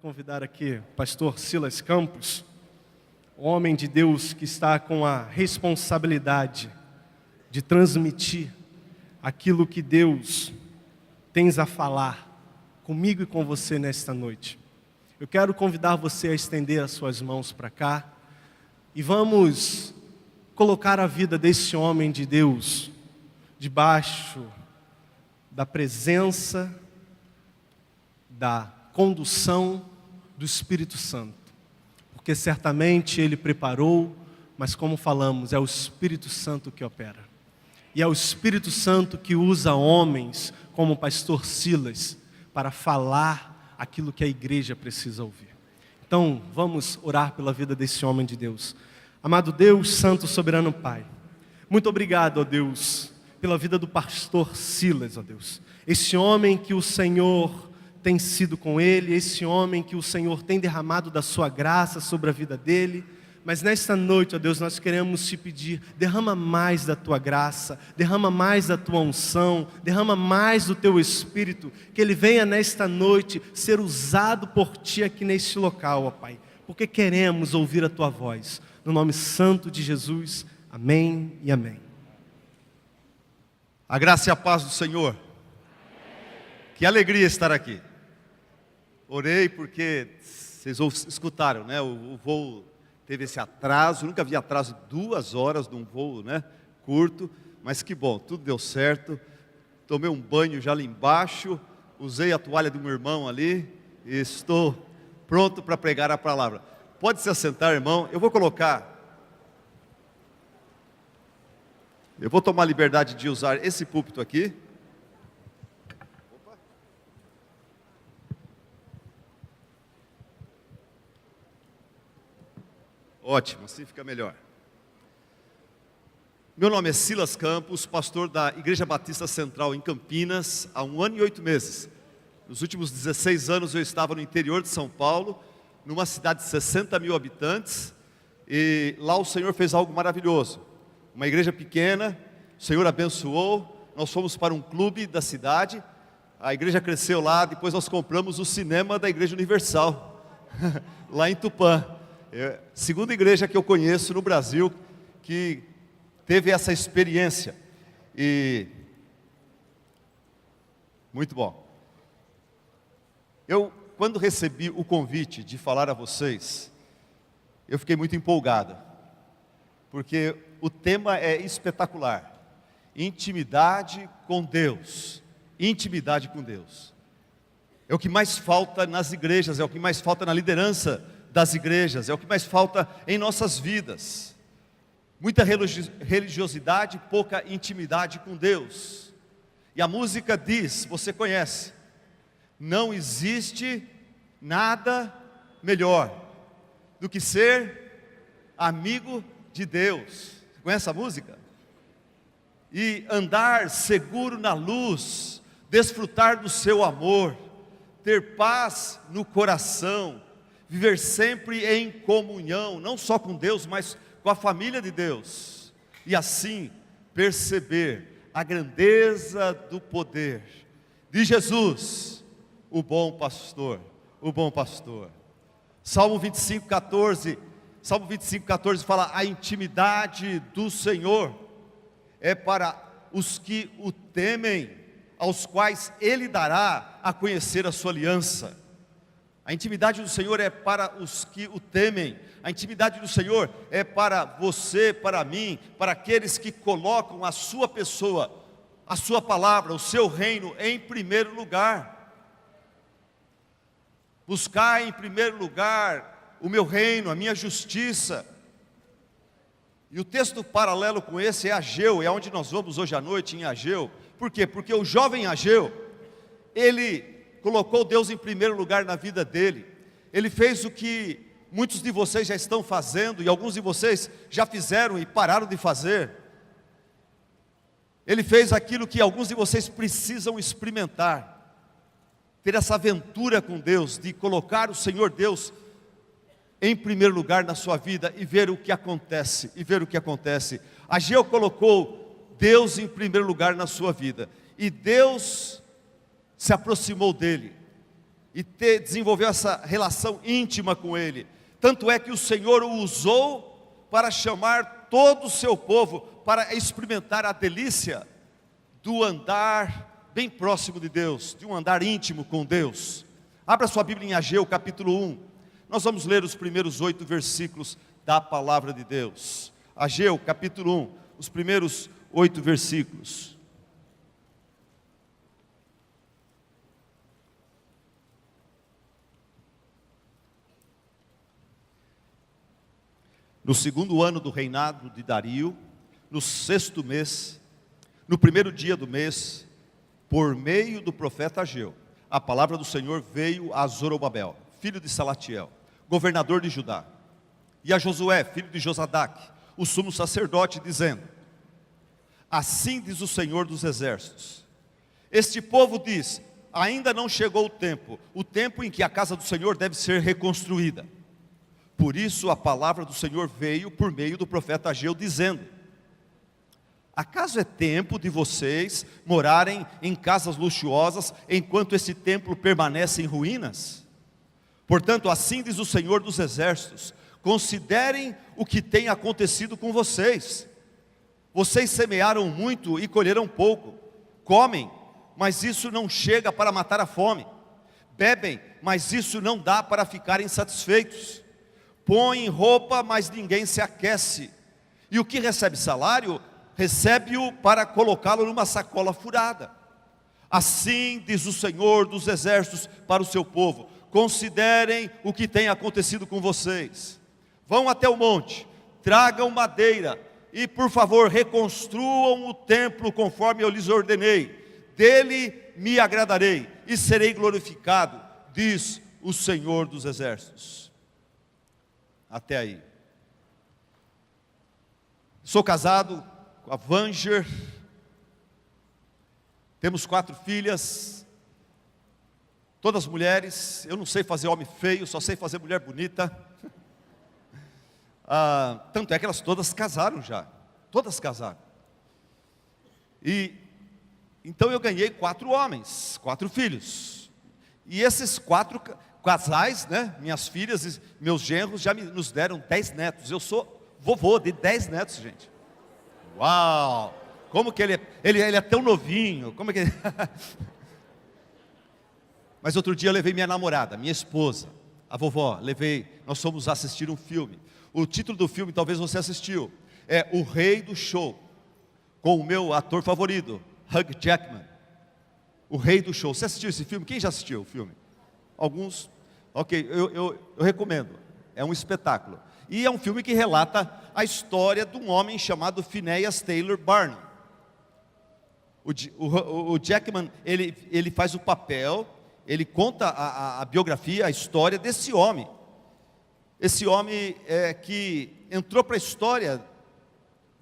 convidar aqui o pastor Silas Campos, o homem de Deus que está com a responsabilidade de transmitir aquilo que Deus tens a falar comigo e com você nesta noite. Eu quero convidar você a estender as suas mãos para cá e vamos colocar a vida desse homem de Deus debaixo da presença, da condução do Espírito Santo, porque certamente Ele preparou, mas como falamos, é o Espírito Santo que opera, e é o Espírito Santo que usa homens como o pastor Silas para falar aquilo que a igreja precisa ouvir. Então vamos orar pela vida desse homem de Deus. Amado Deus, Santo, Soberano Pai, muito obrigado, ó Deus, pela vida do pastor Silas, ó Deus, esse homem que o Senhor tem sido com ele, esse homem que o Senhor tem derramado da sua graça sobre a vida dele. Mas nesta noite, ó Deus, nós queremos te pedir, derrama mais da tua graça, derrama mais da tua unção, derrama mais do teu Espírito, que ele venha nesta noite ser usado por ti aqui neste local, ó Pai, porque queremos ouvir a tua voz, no nome santo de Jesus, amém e amém. A graça e a paz do Senhor. Que alegria estar aqui. Orei porque vocês escutaram, né? O voo teve esse atraso. Nunca vi atraso de 2 horas de um voo, né? Curto, mas que bom, tudo deu certo. Tomei um banho já ali embaixo, usei a toalha do meu irmão ali e estou pronto para pregar a palavra. Pode se assentar, irmão. Eu vou tomar a liberdade de usar esse púlpito aqui. Ótimo, assim fica melhor. Meu nome é Silas Campos, pastor da Igreja Batista Central em Campinas, há 1 ano e 8 meses. Nos últimos 16 anos eu estava no interior de São Paulo, numa cidade de 60 mil habitantes, e lá o Senhor fez algo maravilhoso. Uma igreja pequena, o Senhor abençoou, nós fomos para um clube da cidade, a igreja cresceu lá, depois nós compramos o cinema da Igreja Universal, lá em Tupã. Segunda igreja que eu conheço no Brasil que teve essa experiência. E muito bom. Eu, quando recebi o convite de falar a vocês, eu fiquei muito empolgado, porque o tema é espetacular. Intimidade com Deus. Intimidade com Deus. É o que mais falta nas igrejas, é o que mais falta na liderança das igrejas, é o que mais falta em nossas vidas. Muita religiosidade, pouca intimidade com Deus. E a música diz, você conhece, não existe nada melhor do que ser amigo de Deus. Você conhece a música? E andar seguro na luz, desfrutar do seu amor, ter paz no coração, viver sempre em comunhão, não só com Deus, mas com a família de Deus. E assim perceber a grandeza do poder de Jesus, o bom pastor, o bom pastor. Salmo 25:14 fala: a intimidade do Senhor é para os que o temem, aos quais Ele dará a conhecer a sua aliança. A intimidade do Senhor é para os que o temem. A intimidade do Senhor é para você, para mim, para aqueles que colocam a sua pessoa, a sua palavra, o seu reino em primeiro lugar. Buscar em primeiro lugar o meu reino, a minha justiça. E o texto paralelo com esse é Ageu, é onde nós vamos hoje à noite, em Ageu. Por quê? Porque o jovem Ageu, ele colocou Deus em primeiro lugar na vida dele. Ele fez o que muitos de vocês já estão fazendo, e alguns de vocês já fizeram e pararam de fazer. Ele fez aquilo que alguns de vocês precisam experimentar, ter essa aventura com Deus, de colocar o Senhor Deus em primeiro lugar na sua vida e ver o que acontece, Ageu colocou Deus em primeiro lugar na sua vida, e Deus se aproximou dele. e desenvolveu essa relação íntima com ele. Tanto é que o Senhor o usou para chamar todo o seu povo para experimentar a delícia do andar bem próximo de Deus, de um andar íntimo com Deus. Abra sua Bíblia em Ageu capítulo 1. Nós vamos ler os primeiros 8 versículos da palavra de Deus. Ageu capítulo 1, os primeiros 8 versículos. No segundo ano do reinado de Dario, no 6º mês, no primeiro dia do mês, por meio do profeta Ageu, a palavra do Senhor veio a Zorobabel, filho de Salatiel, governador de Judá, e a Josué, filho de Josadaque, o sumo sacerdote, dizendo: assim diz o Senhor dos exércitos, este povo diz, ainda não chegou o tempo em que a casa do Senhor deve ser reconstruída. Por isso a palavra do Senhor veio por meio do profeta Ageu, dizendo: acaso é tempo de vocês morarem em casas luxuosas, enquanto esse templo permanece em ruínas? Portanto, assim diz o Senhor dos exércitos, considerem o que tem acontecido com vocês. Vocês semearam muito e colheram pouco, comem, mas isso não chega para matar a fome, bebem, mas isso não dá para ficarem satisfeitos, põem roupa, mas ninguém se aquece, e o que recebe salário, recebe-o para colocá-lo numa sacola furada. Assim diz o Senhor dos exércitos para o seu povo: considerem o que tem acontecido com vocês. Vão até o monte, tragam madeira e por favor reconstruam o templo conforme eu lhes ordenei. Dele me agradarei e serei glorificado, diz o Senhor dos exércitos. Até aí. Sou casado com a Vanger, temos 4 filhas, todas mulheres. Eu não sei fazer homem feio, só sei fazer mulher bonita. Tanto é que elas todas casaram já, todas casaram. E então eu ganhei 4 homens, 4 filhos. E esses 4 casais, né, minhas filhas e meus genros já nos deram 10 netos. Eu sou vovô de 10 netos, gente. Uau! Como que ele é tão novinho, como é que Mas outro dia eu levei minha namorada, minha esposa, a vovó, nós fomos assistir um filme. O título do filme talvez você assistiu, é O Rei do Show, com o meu ator favorito, Hugh Jackman. O Rei do Show. Você assistiu esse filme? Quem já assistiu o filme? Alguns? Ok, eu recomendo, é um espetáculo. E é um filme que relata a história de um homem chamado Phineas Taylor Barnum. O Jackman, ele faz o papel, ele conta a biografia, a história desse homem. Esse homem que entrou para a história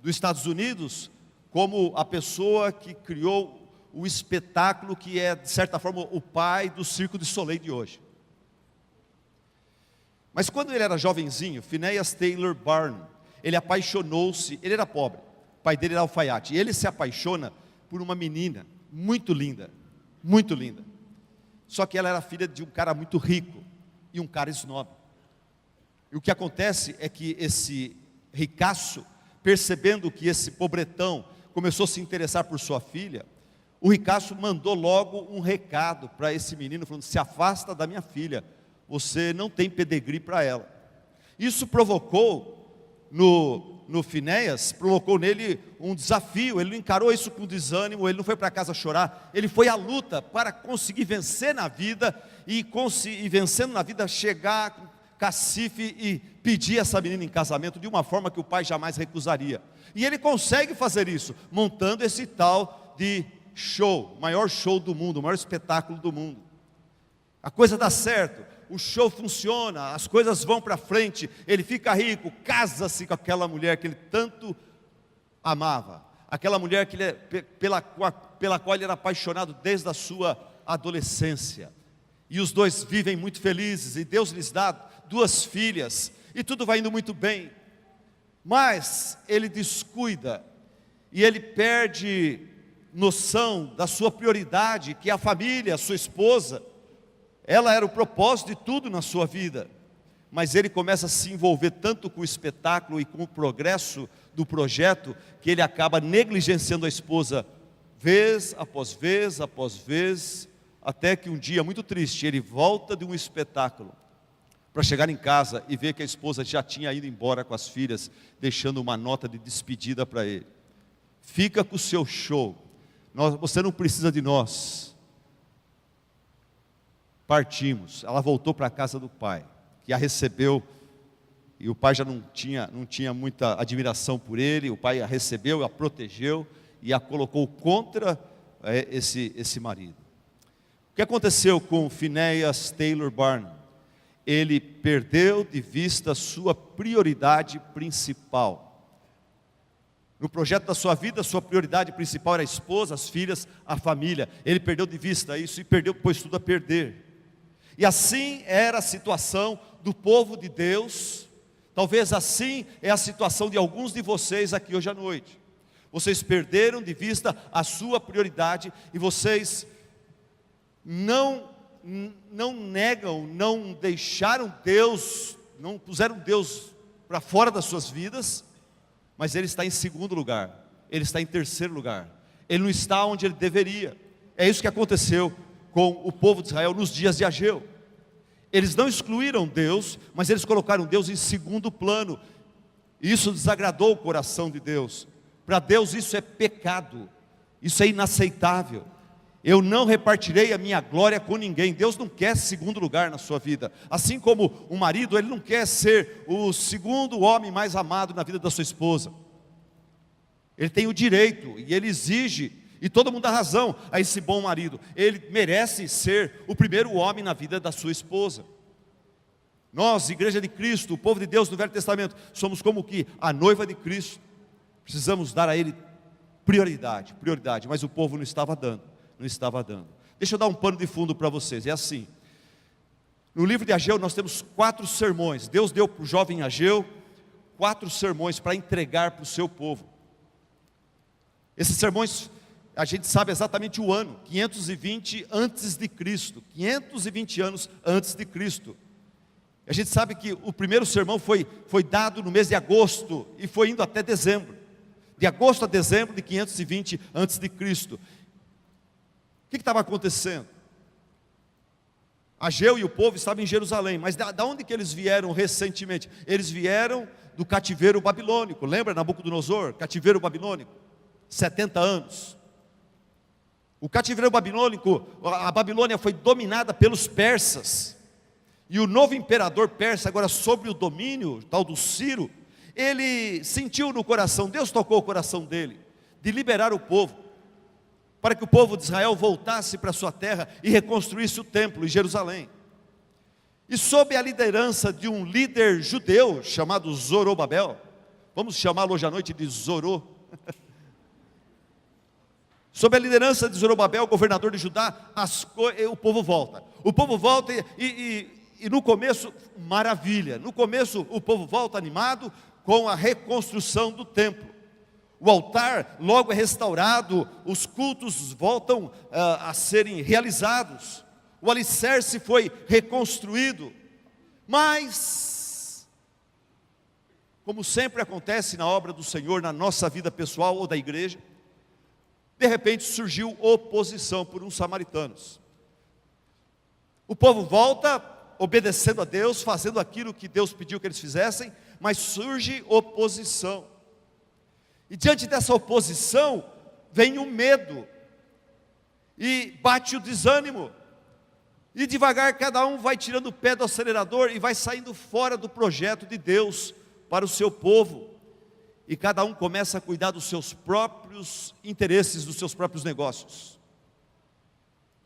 dos Estados Unidos como a pessoa que criou o espetáculo que é, de certa forma, o pai do Circo du Soleil de hoje. Mas quando ele era jovenzinho, Phineas Taylor Barnum, ele apaixonou-se, ele era pobre, o pai dele era alfaiate, e ele se apaixona por uma menina muito linda, muito linda. Só que ela era filha de um cara muito rico e um cara snob. E o que acontece é que esse ricaço, percebendo que esse pobretão começou a se interessar por sua filha, o ricaço mandou logo um recado para esse menino, falando: se afasta da minha filha, você não tem pedigree para ela. Isso provocou no Phineas, provocou nele um desafio. Ele não encarou isso com desânimo, ele não foi para casa chorar, ele foi à luta para conseguir vencer na vida, e vencendo na vida, chegar com cacife e pedir essa menina em casamento de uma forma que o pai jamais recusaria. E ele consegue fazer isso, montando esse tal de show, maior show do mundo, o maior espetáculo do mundo. A coisa dá certo, o show funciona, as coisas vão para frente, ele fica rico, casa-se com aquela mulher que ele tanto amava, aquela mulher pela qual ele era apaixonado desde a sua adolescência. E os dois vivem muito felizes, e Deus lhes dá 2 filhas, e tudo vai indo muito bem. Mas ele descuida, e ele perde noção da sua prioridade, que é a família, a sua esposa. ela era o propósito de tudo na sua vida, mas ele começa a se envolver tanto com o espetáculo e com o progresso do projeto, que ele acaba negligenciando a esposa, vez após vez, após vez, até que um dia, muito triste, ele volta de um espetáculo, para chegar em casa e ver que a esposa já tinha ido embora com as filhas, deixando uma nota de despedida para ele. Fica com o seu show, você não precisa de nós. Partimos. Ela voltou para a casa do pai, que a recebeu, e o pai já não tinha muita admiração por ele. O pai a recebeu, a protegeu e a colocou contra esse marido. O que aconteceu com Phineas Taylor Barnum? Ele perdeu de vista a sua prioridade principal. No projeto da sua vida, a sua prioridade principal era a esposa, as filhas, a família. Ele perdeu de vista isso e pôs tudo a perder. E assim era a situação do povo de Deus. Talvez assim é a situação de alguns de vocês aqui hoje à noite. Vocês perderam de vista a sua prioridade e vocês não negam, não deixaram Deus, não puseram Deus para fora das suas vidas, mas Ele está em segundo lugar, Ele está em terceiro lugar, Ele não está onde Ele deveria. É isso que aconteceu com o povo de Israel nos dias de Ageu. Eles não excluíram Deus, mas eles colocaram Deus em segundo plano. Isso desagradou o coração de Deus. Para Deus isso é pecado, isso é inaceitável. Eu não repartirei a minha glória com ninguém. Deus não quer segundo lugar na sua vida. Assim como o marido, ele não quer ser o segundo homem mais amado na vida da sua esposa. Ele tem o direito e ele exige, e todo mundo dá razão a esse bom marido. Ele merece ser o primeiro homem na vida da sua esposa. Nós, Igreja de Cristo, o povo de Deus do Velho Testamento, somos como que a noiva de Cristo. Precisamos dar a Ele prioridade, mas o povo não estava dando. Deixa eu dar um pano de fundo para vocês. É assim, no livro de Ageu nós temos 4 sermões. Deus deu para o jovem Ageu 4 sermões para entregar para o seu povo. Esses sermões, a gente sabe exatamente o ano, 520 antes de Cristo, 520 anos antes de Cristo. A gente sabe que o primeiro sermão foi dado no mês de agosto e foi indo até dezembro. De agosto a dezembro de 520 antes de Cristo. O que estava acontecendo? Ageu e o povo estavam em Jerusalém, mas da onde que eles vieram recentemente? Eles vieram do cativeiro babilônico. Lembra Nabucodonosor? Cativeiro babilônico, 70 anos. O cativeiro babilônico, a Babilônia foi dominada pelos persas. E o novo imperador persa, agora sob o domínio, tal do Ciro, ele sentiu no coração, Deus tocou o coração dele, de liberar o povo, para que o povo de Israel voltasse para a sua terra e reconstruísse o templo em Jerusalém. E sob a liderança de um líder judeu chamado Zorobabel, vamos chamá-lo hoje à noite de Zorô. Sob a liderança de Zorobabel, governador de Judá, o povo volta. O povo volta e no começo, maravilha. No começo o povo volta animado com a reconstrução do templo. O altar logo é restaurado, os cultos voltam a serem realizados, o alicerce foi reconstruído, mas, como sempre acontece na obra do Senhor, na nossa vida pessoal ou da igreja, de repente surgiu oposição por uns samaritanos. O povo volta obedecendo a Deus, fazendo aquilo que Deus pediu que eles fizessem, mas surge oposição. E diante dessa oposição, vem o medo, e bate o desânimo, e devagar cada um vai tirando o pé do acelerador, e vai saindo fora do projeto de Deus para o seu povo, e cada um começa a cuidar dos seus próprios interesses, dos seus próprios negócios.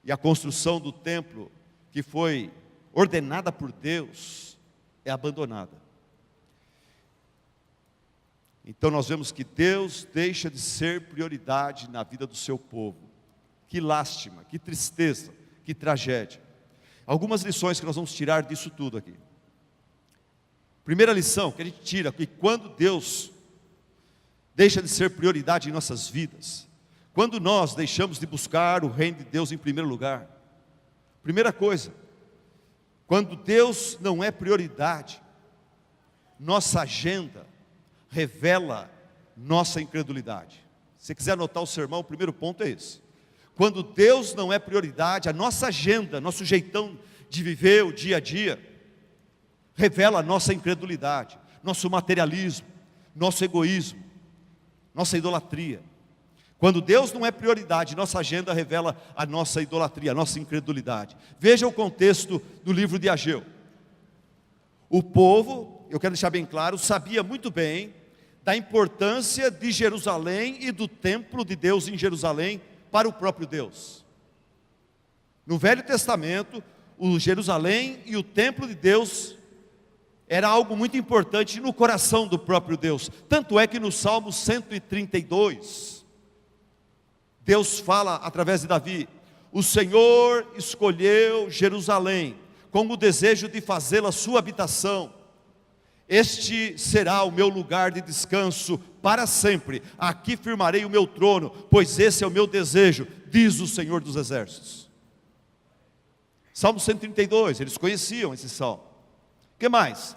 E a construção do templo, que foi ordenada por Deus, é abandonada. Então nós vemos que Deus deixa de ser prioridade na vida do seu povo. Que lástima, que tristeza, que tragédia. Algumas lições que nós vamos tirar disso tudo aqui. Primeira lição que a gente tira, que quando Deus deixa de ser prioridade em nossas vidas, quando nós deixamos de buscar o reino de Deus em primeiro lugar, primeira coisa, Quando Deus não é prioridade, nossa agenda revela nossa incredulidade. Se você quiser anotar o sermão, o primeiro ponto é esse. Quando Deus não é prioridade, a nossa agenda, nosso jeitão de viver o dia a dia, revela nossa incredulidade, nosso materialismo, nosso egoísmo, nossa idolatria. Quando Deus não é prioridade, nossa agenda revela a nossa idolatria, a nossa incredulidade. Veja o contexto do livro de Ageu. O povo, eu quero deixar bem claro, sabia muito bem da importância de Jerusalém e do templo de Deus em Jerusalém para o próprio Deus. No Velho Testamento, o Jerusalém e o templo de Deus era algo muito importante no coração do próprio Deus. Tanto é que no Salmo 132, Deus fala através de Davi: o Senhor escolheu Jerusalém com o desejo de fazê-la sua habitação. Este será o meu lugar de descanso para sempre. Aqui firmarei o meu trono, pois esse é o meu desejo, diz o Senhor dos Exércitos. Salmo 132, eles conheciam esse salmo. O que mais?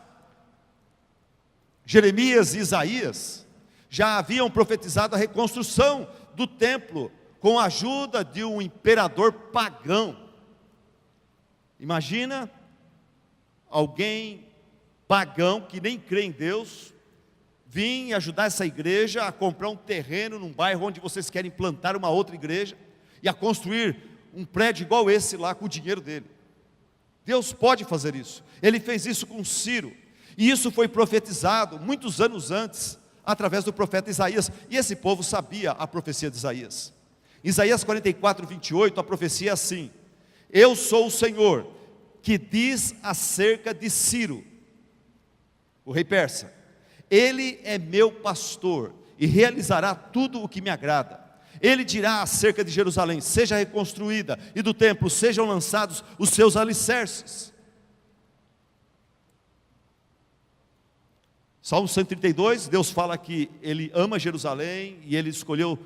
Jeremias e Isaías já haviam profetizado a reconstrução do templo com a ajuda de um imperador pagão. Imagina alguém pagão que nem crê em Deus vir ajudar essa igreja a comprar um terreno num bairro onde vocês querem plantar uma outra igreja e a construir um prédio igual esse lá com o dinheiro dele. Deus pode fazer isso. Ele fez isso com Ciro, e isso foi profetizado muitos anos antes através do profeta Isaías, e esse povo sabia a profecia de Isaías. Isaías 44, 28, a profecia é assim: eu sou o Senhor, que diz acerca de Ciro, o rei persa, ele é meu pastor, e realizará tudo o que me agrada. Ele dirá acerca de Jerusalém: seja reconstruída, e do templo sejam lançados os seus alicerces. Salmo 132, Deus fala que Ele ama Jerusalém, e Ele escolheu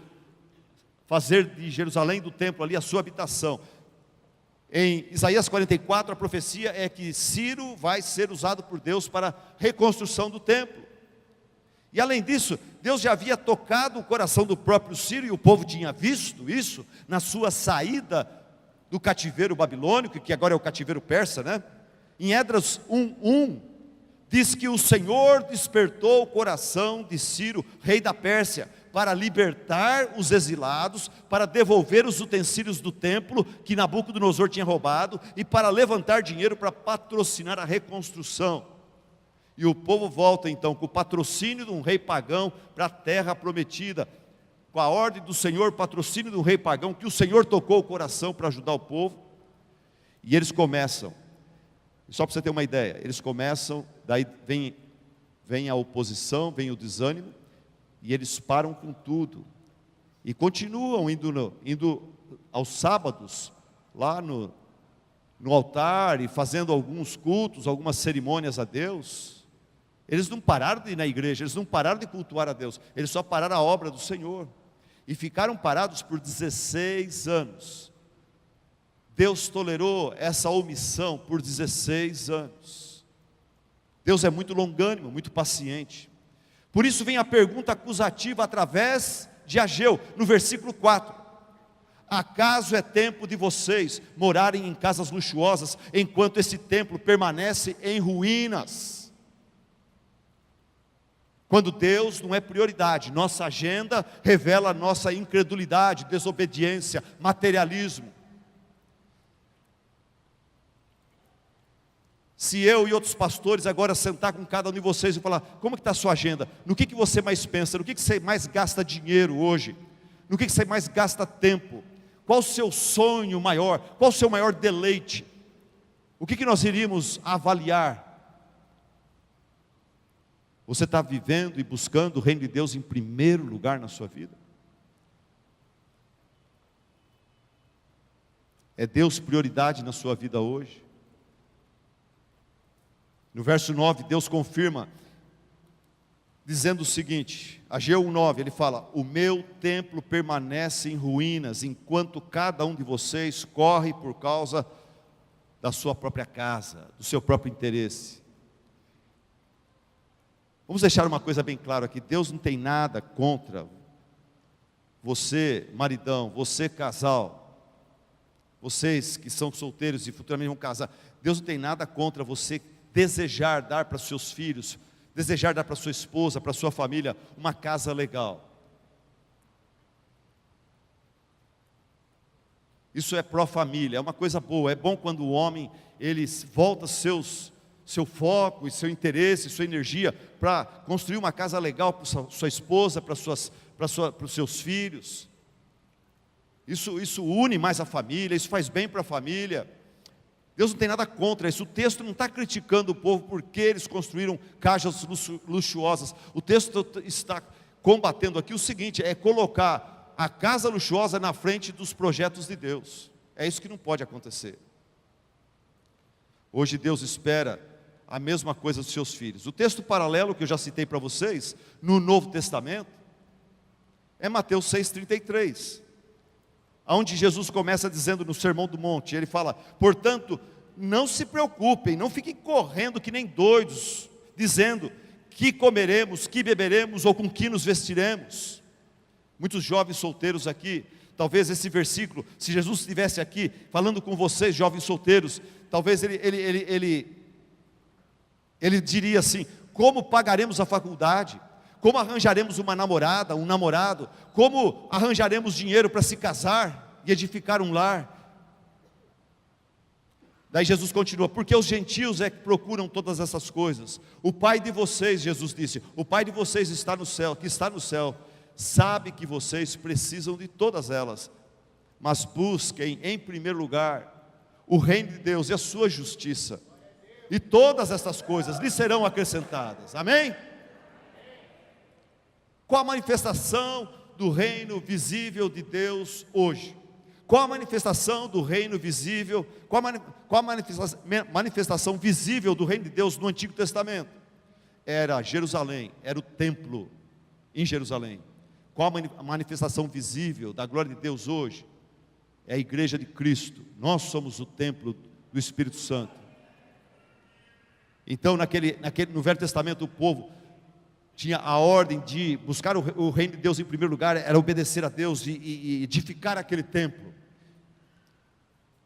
fazer de Jerusalém, do templo ali, a sua habitação. Em Isaías 44, a profecia é que Ciro vai ser usado por Deus para a reconstrução do templo. E além disso, Deus já havia tocado o coração do próprio Ciro, e o povo tinha visto isso na sua saída do cativeiro babilônico, que agora é o cativeiro persa, né? Em Esdras 1:1, diz que o Senhor despertou o coração de Ciro, rei da Pérsia, para libertar os exilados, para devolver os utensílios do templo que Nabucodonosor tinha roubado, e para levantar dinheiro para patrocinar a reconstrução. E o povo volta então com o patrocínio de um rei pagão para a terra prometida, com a ordem do Senhor, patrocínio de um rei pagão, que o Senhor tocou o coração para ajudar o povo. E eles começam, só para você ter uma ideia, eles começam, daí vem a oposição, vem o desânimo, e eles param com tudo, e continuam indo aos sábados, lá no altar, e fazendo alguns cultos, algumas cerimônias a Deus. Eles não pararam de ir na igreja, eles não pararam de cultuar a Deus, eles só pararam a obra do Senhor, e ficaram parados por 16 anos. Deus tolerou essa omissão por 16 anos. Deus é muito longânimo, muito paciente. Por isso vem a pergunta acusativa através de Ageu, no versículo 4. Acaso é tempo de vocês morarem em casas luxuosas, enquanto esse templo permanece em ruínas? Quando Deus não é prioridade, nossa agenda revela nossa incredulidade, desobediência, materialismo. Se eu e outros pastores agora sentar com cada um de vocês e falar: como que está a sua agenda? No que você mais pensa? No que você mais gasta dinheiro hoje? No que você mais gasta tempo? Qual o seu sonho maior? Qual o seu maior deleite? O que nós iríamos avaliar? Você está vivendo e buscando o reino de Deus em primeiro lugar na sua vida? É Deus prioridade na sua vida hoje? No verso 9, Deus confirma, dizendo o seguinte, Ageu 1:9, ele fala: o meu templo permanece em ruínas, enquanto cada um de vocês corre por causa da sua própria casa, do seu próprio interesse. Vamos deixar uma coisa bem clara aqui: Deus não tem nada contra você, maridão, você, casal, vocês que são solteiros e futuramente vão casar. Deus não tem nada contra você desejar dar para seus filhos, desejar dar para sua esposa, para sua família, uma casa legal. Isso é pró-família, é uma coisa boa. É bom quando o homem, ele volta seu foco e seu interesse, sua energia para construir uma casa legal para sua esposa, para os seus filhos. Isso une mais a família, isso faz bem para a família. Deus não tem nada contra isso. O texto não está criticando o povo porque eles construíram casas luxuosas. O texto está combatendo aqui o seguinte: é colocar a casa luxuosa na frente dos projetos de Deus. É isso que não pode acontecer. Hoje Deus espera a mesma coisa dos seus filhos. O texto paralelo que eu já citei para vocês, no Novo Testamento, é Mateus 6,33, onde Jesus começa dizendo no Sermão do Monte, ele fala: portanto, não se preocupem, não fiquem correndo que nem doidos, dizendo que comeremos, que beberemos ou com que nos vestiremos. Muitos jovens solteiros aqui, talvez esse versículo, se Jesus estivesse aqui falando com vocês, jovens solteiros, talvez ele diria assim: como pagaremos a faculdade? Como arranjaremos uma namorada, um namorado? Como arranjaremos dinheiro para se casar e edificar um lar? Daí Jesus continua: porque os gentios é que procuram todas essas coisas. O Pai de vocês, Jesus disse, o Pai de vocês está no céu, que está no céu, sabe que vocês precisam de todas elas, mas busquem em primeiro lugar o reino de Deus e a sua justiça, e todas essas coisas lhes serão acrescentadas. Amém? Qual a manifestação do reino visível de Deus hoje? Qual a manifestação do reino visível? Qual a manifestação visível do reino de Deus no Antigo Testamento? Era Jerusalém, era o templo em Jerusalém. Qual a manifestação visível da glória de Deus hoje? É a igreja de Cristo. Nós somos o templo do Espírito Santo. Então no Velho Testamento o povo tinha a ordem de buscar o reino de Deus em primeiro lugar, era obedecer a Deus e edificar aquele templo,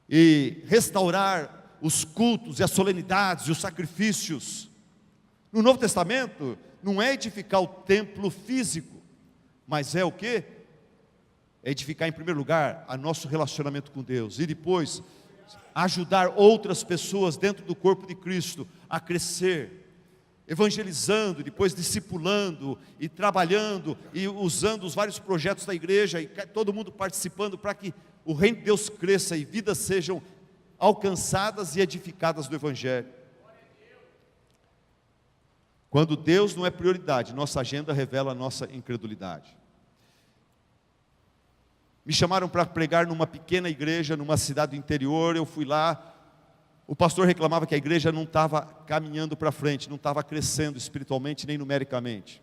e restaurar os cultos e as solenidades e os sacrifícios. No Novo Testamento não é edificar o templo físico, mas é o quê? É edificar em primeiro lugar a nosso relacionamento com Deus, e depois ajudar outras pessoas dentro do corpo de Cristo a crescer, evangelizando, depois discipulando e trabalhando e usando os vários projetos da igreja e todo mundo participando para que o reino de Deus cresça e vidas sejam alcançadas e edificadas do Evangelho. Quando Deus não é prioridade, nossa agenda revela a nossa incredulidade. Me chamaram para pregar numa pequena igreja, numa cidade do interior. Eu fui lá, o pastor reclamava que a igreja não estava caminhando para frente, não estava crescendo espiritualmente nem numericamente.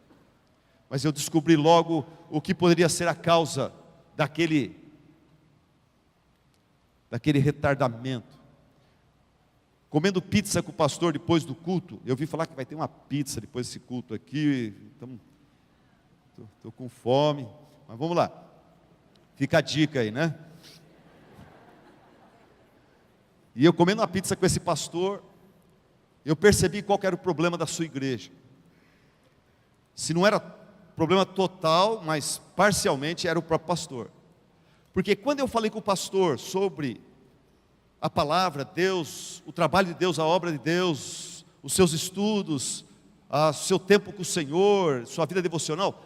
Mas eu descobri logo o que poderia ser a causa daquele retardamento. Comendo pizza com o pastor depois do culto, eu vi falar que vai ter uma pizza depois desse culto aqui, estou com fome, mas vamos lá. Fica a dica aí, né? E eu comendo uma pizza com esse pastor, eu percebi qual era o problema da sua igreja. Se não era problema total, mas parcialmente era o próprio pastor. Porque quando eu falei com o pastor sobre a palavra, Deus, o trabalho de Deus, a obra de Deus, os seus estudos, o seu tempo com o Senhor, sua vida devocional,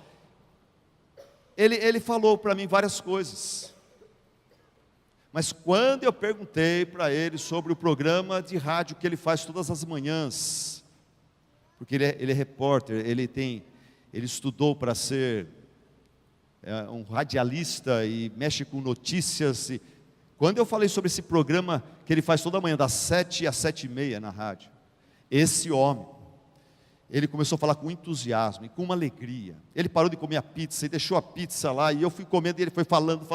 ele falou para mim várias coisas. Mas quando eu perguntei para ele sobre o programa de rádio que ele faz todas as manhãs, porque ele é repórter, ele estudou para ser um radialista e mexe com notícias. E quando eu falei sobre esse programa que ele faz toda manhã, das 7 às 7h30 na rádio, esse homem, ele começou a falar com entusiasmo e com uma alegria. Ele parou de comer a pizza e deixou a pizza lá, e eu fui comendo e ele foi falando.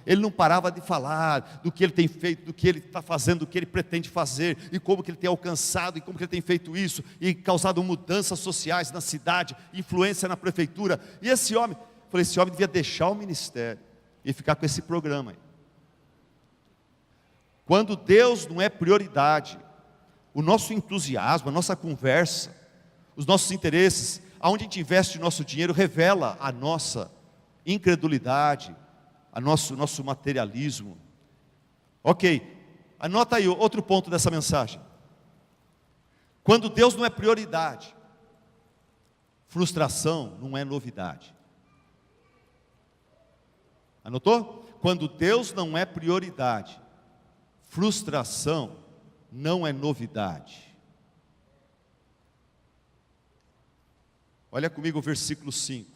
Ele não parava de falar do que ele tem feito, do que ele está fazendo, do que ele pretende fazer, e como que ele tem alcançado, e como que ele tem feito isso, e causado mudanças sociais na cidade, influência na prefeitura. E esse homem, esse homem devia deixar o ministério e ficar com esse programa aí. Quando Deus não é prioridade, o nosso entusiasmo, a nossa conversa, os nossos interesses, aonde a gente investe o nosso dinheiro, revela a nossa incredulidade, o nosso materialismo. Ok, anota aí outro ponto dessa mensagem. Quando Deus não é prioridade, frustração não é novidade. Anotou? Quando Deus não é prioridade, frustração não é novidade. Olha comigo o versículo 5,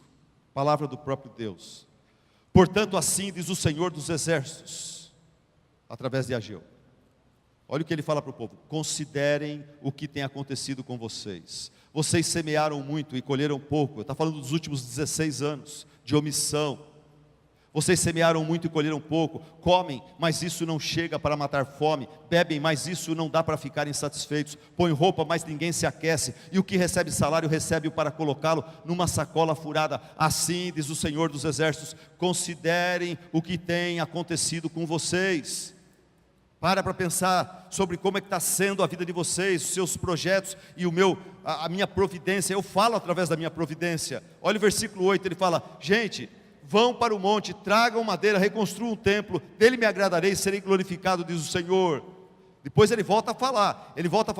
palavra do próprio Deus. Portanto, assim diz o Senhor dos Exércitos, através de Ageu. Olha o que ele fala para o povo: considerem o que tem acontecido com vocês. Vocês semearam muito e colheram pouco. Está falando dos últimos 16 anos de omissão. Vocês semearam muito e colheram pouco. Comem, mas isso não chega para matar fome. Bebem, mas isso não dá para ficarem satisfeitos. Põem roupa, mas ninguém se aquece. E o que recebe salário, recebe-o para colocá-lo numa sacola furada. Assim diz o Senhor dos Exércitos: considerem o que tem acontecido com vocês. Para pensar sobre como é que está sendo a vida de vocês, os seus projetos e a minha providência. Eu falo através da minha providência. Olha o versículo 8, ele fala: gente, vão para o monte, tragam madeira, reconstruam um templo, dele me agradarei e serei glorificado, diz o Senhor. Depois ele volta a falar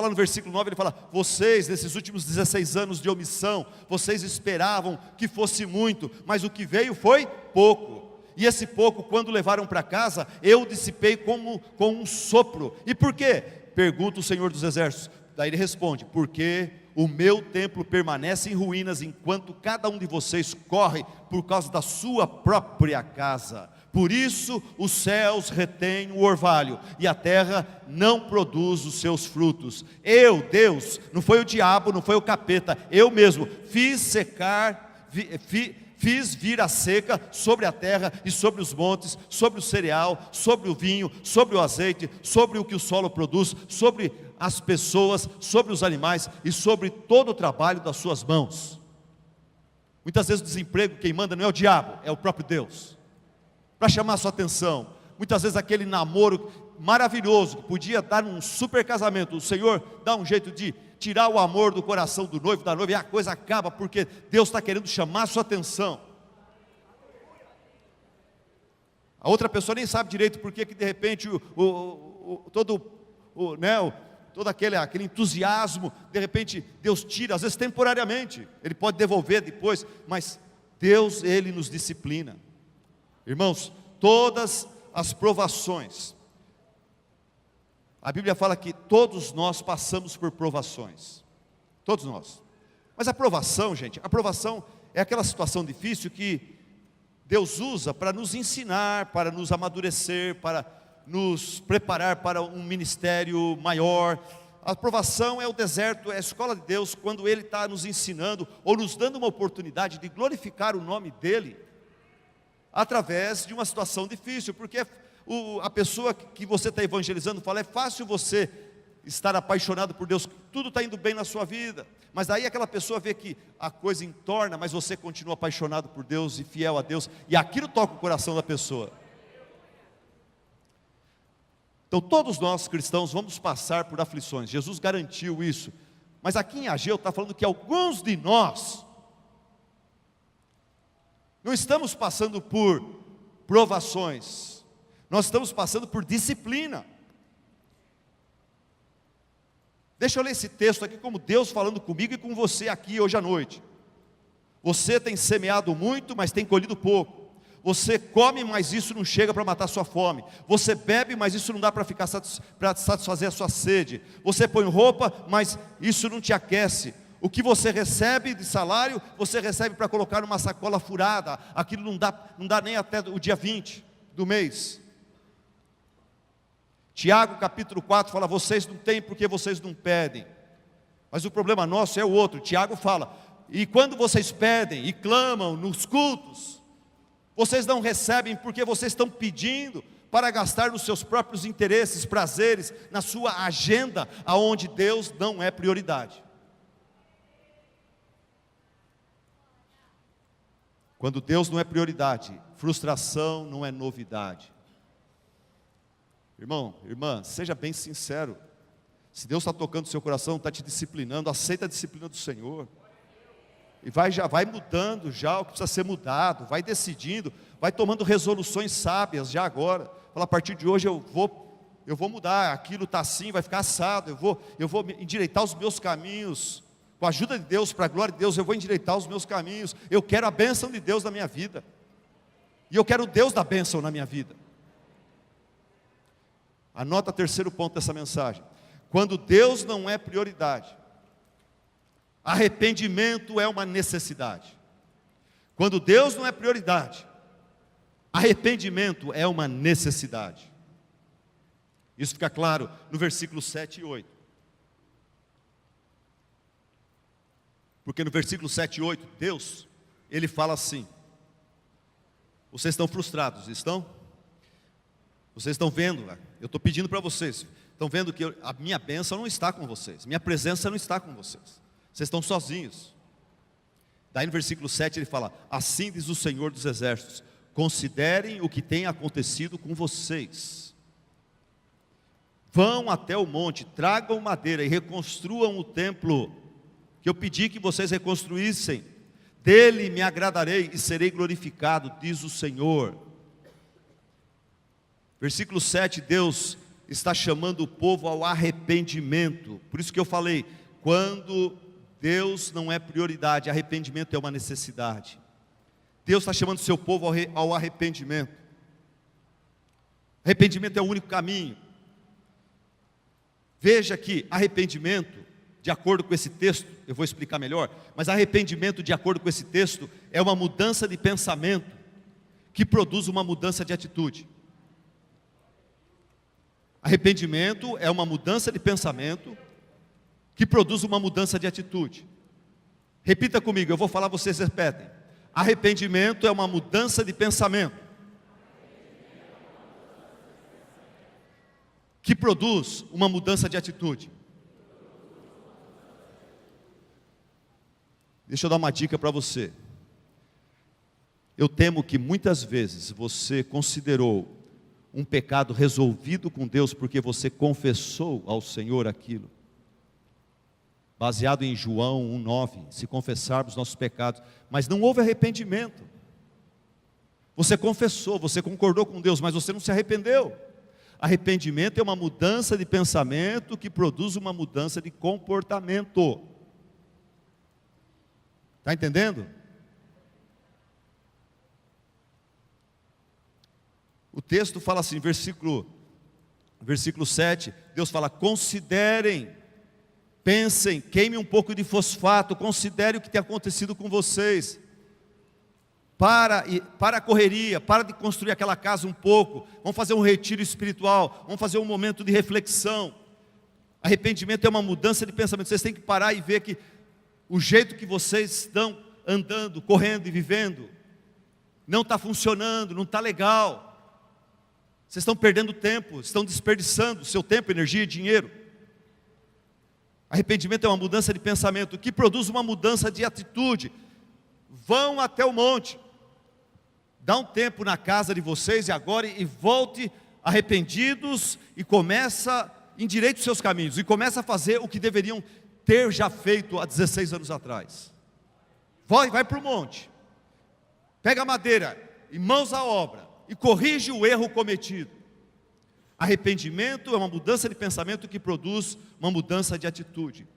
no versículo 9, ele fala: vocês, nesses últimos 16 anos de omissão, vocês esperavam que fosse muito, mas o que veio foi pouco. E esse pouco, quando levaram para casa, eu dissipei com um sopro. E por quê? Pergunta o Senhor dos Exércitos. Daí ele responde: porque o meu templo permanece em ruínas, enquanto cada um de vocês corre por causa da sua própria casa. Por isso os céus retêm o orvalho, e a terra não produz os seus frutos. Eu, Deus, não foi o diabo, não foi o capeta, eu mesmo fiz vir a seca sobre a terra e sobre os montes, sobre o cereal, sobre o vinho, sobre o azeite, sobre o que o solo produz, sobre as pessoas, sobre os animais e sobre todo o trabalho das suas mãos. Muitas vezes o desemprego, quem manda não é o diabo, é o próprio Deus, para chamar a sua atenção. Muitas vezes aquele namoro maravilhoso, que podia dar um super casamento, o Senhor dá um jeito de tirar o amor do coração do noivo, da noiva, e a coisa acaba, porque Deus está querendo chamar a sua atenção. A outra pessoa nem sabe direito porque que de repente todo aquele entusiasmo, de repente Deus tira, às vezes temporariamente, Ele pode devolver depois, mas Deus, Ele nos disciplina. Irmãos, todas as provações, a Bíblia fala que todos nós passamos por provações, todos nós. Mas a provação, gente, a provação é aquela situação difícil que Deus usa para nos ensinar, para nos amadurecer, para nos preparar para um ministério maior. A provação é o deserto, é a escola de Deus, quando Ele está nos ensinando, ou nos dando uma oportunidade de glorificar o nome dEle, através de uma situação difícil, porque a pessoa que você está evangelizando fala: é fácil você estar apaixonado por Deus, tudo está indo bem na sua vida, mas aí aquela pessoa vê que a coisa entorna, mas você continua apaixonado por Deus e fiel a Deus, e aquilo toca o coração da pessoa. Então todos nós cristãos vamos passar por aflições, Jesus garantiu isso, mas aqui em Ageu está falando que alguns de nós não estamos passando por provações, nós estamos passando por disciplina. Deixa eu ler esse texto aqui como Deus falando comigo e com você aqui hoje à noite. Você tem semeado muito, mas tem colhido pouco. Você come, mas isso não chega para matar sua fome. Você bebe, mas isso não dá para satisfazer a sua sede. Você põe roupa, mas isso não te aquece. O que você recebe de salário, você recebe para colocar numa sacola furada. Aquilo não dá nem até o dia 20 do mês. Tiago capítulo 4 fala: vocês não têm porque vocês não pedem. Mas o problema nosso é o outro. Tiago fala: e quando vocês pedem e clamam nos cultos, vocês não recebem porque vocês estão pedindo para gastar nos seus próprios interesses, prazeres, na sua agenda, aonde Deus não é prioridade. Quando Deus não é prioridade, frustração não é novidade. Irmão, irmã, seja bem sincero. Se Deus está tocando o seu coração, está te disciplinando, aceita a disciplina do Senhor. E já vai mudando já o que precisa ser mudado, vai decidindo, vai tomando resoluções sábias já agora. Fala, a partir de hoje eu vou mudar, aquilo está assim, vai ficar assado, eu vou endireitar os meus caminhos. Com a ajuda de Deus, para a glória de Deus, eu vou endireitar os meus caminhos. Eu quero a bênção de Deus na minha vida. E eu quero o Deus da bênção na minha vida. Anota o terceiro ponto dessa mensagem. Quando Deus não é prioridade, arrependimento é uma necessidade. Quando Deus não é prioridade, arrependimento é uma necessidade. Isso fica claro no versículo 7 e 8. Porque no versículo 7 e 8, Deus, Ele fala assim: vocês estão frustrados, estão? Vocês estão vendo, eu estou pedindo para vocês, estão vendo que a minha bênção não está com vocês, minha presença não está com vocês, vocês estão sozinhos. Daí no versículo 7 ele fala: assim diz o Senhor dos Exércitos, considerem o que tem acontecido com vocês. Vão até o monte, tragam madeira e reconstruam o templo que eu pedi que vocês reconstruíssem. Dele me agradarei e serei glorificado, diz o Senhor. Versículo 7, Deus está chamando o povo ao arrependimento. Por isso que eu falei, quando Deus não é prioridade, arrependimento é uma necessidade. Deus está chamando o seu povo ao arrependimento. Arrependimento é o único caminho. Veja que arrependimento, de acordo com esse texto, eu vou explicar melhor, mas arrependimento, de acordo com esse texto, é uma mudança de pensamento que produz uma mudança de atitude. Arrependimento é uma mudança de pensamento que produz uma mudança de atitude. Repita comigo, eu vou falar, vocês repetem. Arrependimento é uma mudança de pensamento que produz uma mudança de atitude. Deixa eu dar uma dica para você. Eu temo que muitas vezes você considerou um pecado resolvido com Deus porque você confessou ao Senhor aquilo. Baseado em João 1,9, se confessarmos nossos pecados, mas não houve arrependimento. Você confessou, você concordou com Deus, mas você não se arrependeu. Arrependimento é uma mudança de pensamento que produz uma mudança de comportamento. Está entendendo? O texto fala assim, versículo 7, Deus fala: considerem, pensem, queimem um pouco de fosfato, considerem o que tem acontecido com vocês. Para a correria, para de construir aquela casa um pouco, vamos fazer um retiro espiritual, vamos fazer um momento de reflexão. Arrependimento é uma mudança de pensamento, vocês têm que parar e ver que o jeito que vocês estão andando, correndo e vivendo, não está funcionando, não está legal. Vocês estão perdendo tempo, estão desperdiçando seu tempo, energia e dinheiro. Arrependimento é uma mudança de pensamento que produz uma mudança de atitude. Vão até o monte, dá um tempo na casa de vocês e agora, e volte arrependidos e endireite os seus caminhos e começa a fazer o que deveriam ter já feito há 16 anos atrás. Vai para o monte, pega a madeira e mãos à obra e corrige o erro cometido. Arrependimento é uma mudança de pensamento que produz uma mudança de atitude.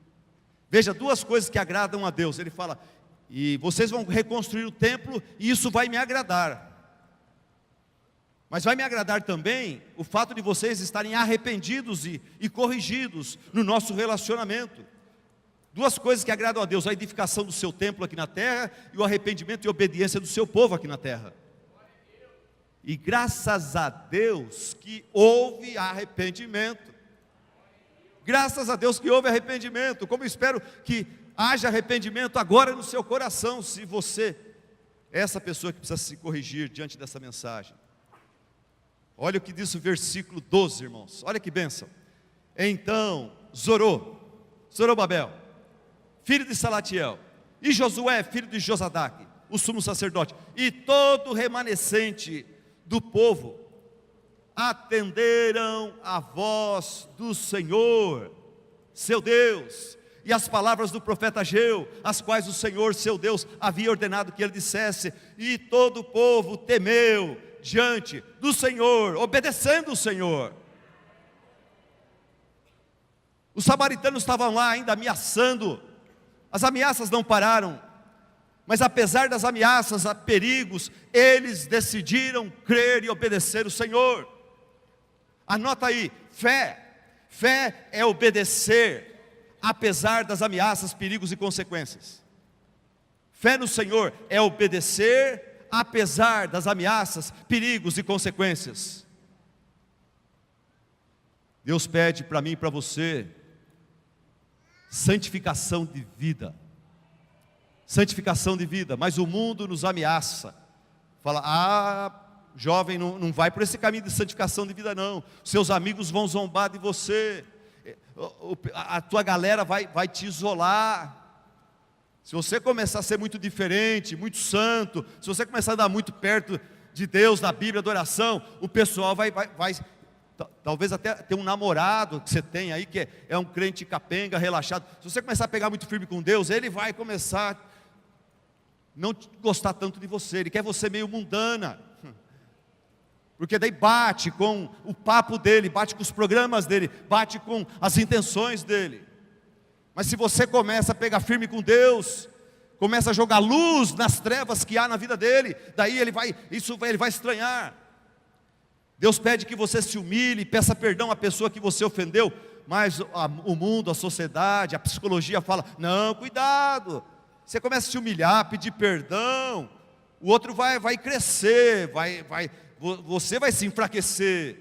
Veja, duas coisas que agradam a Deus. Ele fala: e vocês vão reconstruir o templo e isso vai me agradar. Mas vai me agradar também o fato de vocês estarem arrependidos e corrigidos no nosso relacionamento. Duas coisas que agradam a Deus: a edificação do seu templo aqui na terra e o arrependimento e obediência do seu povo aqui na terra. E graças a Deus que houve arrependimento. Graças a Deus que houve arrependimento. Como eu espero que haja arrependimento agora no seu coração, se você é essa pessoa que precisa se corrigir diante dessa mensagem. Olha o que diz o versículo 12, irmãos. Olha que bênção. Então Zorobabel, filho de Salatiel, e Josué, filho de Josadaque, o sumo sacerdote, e todo o remanescente do povo, atenderam a voz do Senhor, seu Deus, e as palavras do profeta Ageu, as quais o Senhor, seu Deus, havia ordenado que ele dissesse, e todo o povo temeu diante do Senhor, obedecendo o Senhor. Os samaritanos estavam lá ainda ameaçando, as ameaças não pararam, mas apesar das ameaças, a perigos, eles decidiram crer e obedecer o Senhor. Anota aí, fé é obedecer, apesar das ameaças, perigos e consequências. Fé no Senhor é obedecer, apesar das ameaças, perigos e consequências. Deus pede para mim e para você santificação de vida. Santificação de vida, mas o mundo nos ameaça. Fala, jovem, não vai por esse caminho de santificação de vida não. Seus amigos vão zombar de você. A tua galera vai te isolar. Se você começar a ser muito diferente, muito santo, se você começar a andar muito perto de Deus, da Bíblia, da oração, o pessoal vai talvez até ter um namorado que você tem aí, que é um crente capenga, relaxado. Se você começar a pegar muito firme com Deus, ele vai começar a não gostar tanto de você, ele quer você meio mundana, porque daí bate com o papo dele, bate com os programas dele, bate com as intenções dele. Mas se você começa a pegar firme com Deus, começa a jogar luz nas trevas que há na vida dele, daí ele vai estranhar. Deus pede que você se humilhe, peça perdão à pessoa que você ofendeu, mas o mundo, a sociedade, a psicologia fala, não, cuidado. Você começa a se humilhar, pedir perdão, o outro vai crescer, você vai se enfraquecer.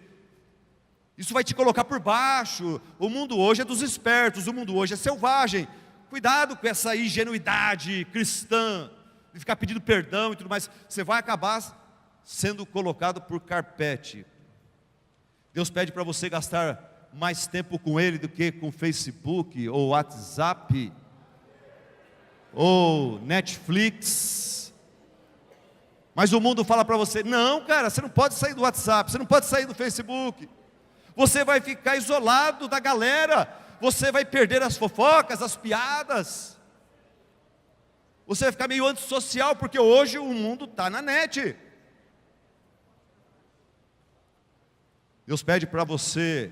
Isso vai te colocar por baixo. O mundo hoje é dos espertos, o mundo hoje é selvagem. Cuidado com essa ingenuidade cristã, de ficar pedindo perdão e tudo mais. Você vai acabar sendo colocado por carpete. Deus pede para você gastar mais tempo com Ele do que com Facebook, ou WhatsApp, ou Netflix. Mas o mundo fala para você, não cara, você não pode sair do WhatsApp, você não pode sair do Facebook, você vai ficar isolado da galera, você vai perder as fofocas, as piadas, você vai ficar meio antissocial, porque hoje o mundo está na net. Deus pede para você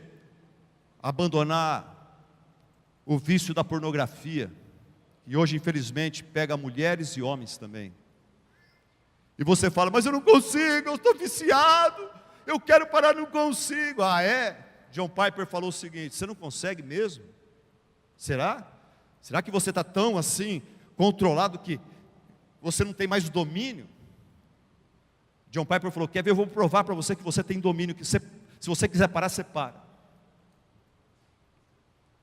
abandonar o vício da pornografia, que hoje infelizmente pega mulheres e homens também. E você fala, mas eu não consigo, eu estou viciado, eu quero parar, não consigo. Ah, é? John Piper falou o seguinte, você não consegue mesmo? Será? Será que você está tão assim, controlado, que você não tem mais o domínio? John Piper falou, quer ver, eu vou provar para você que você tem domínio, que se você quiser parar, você para.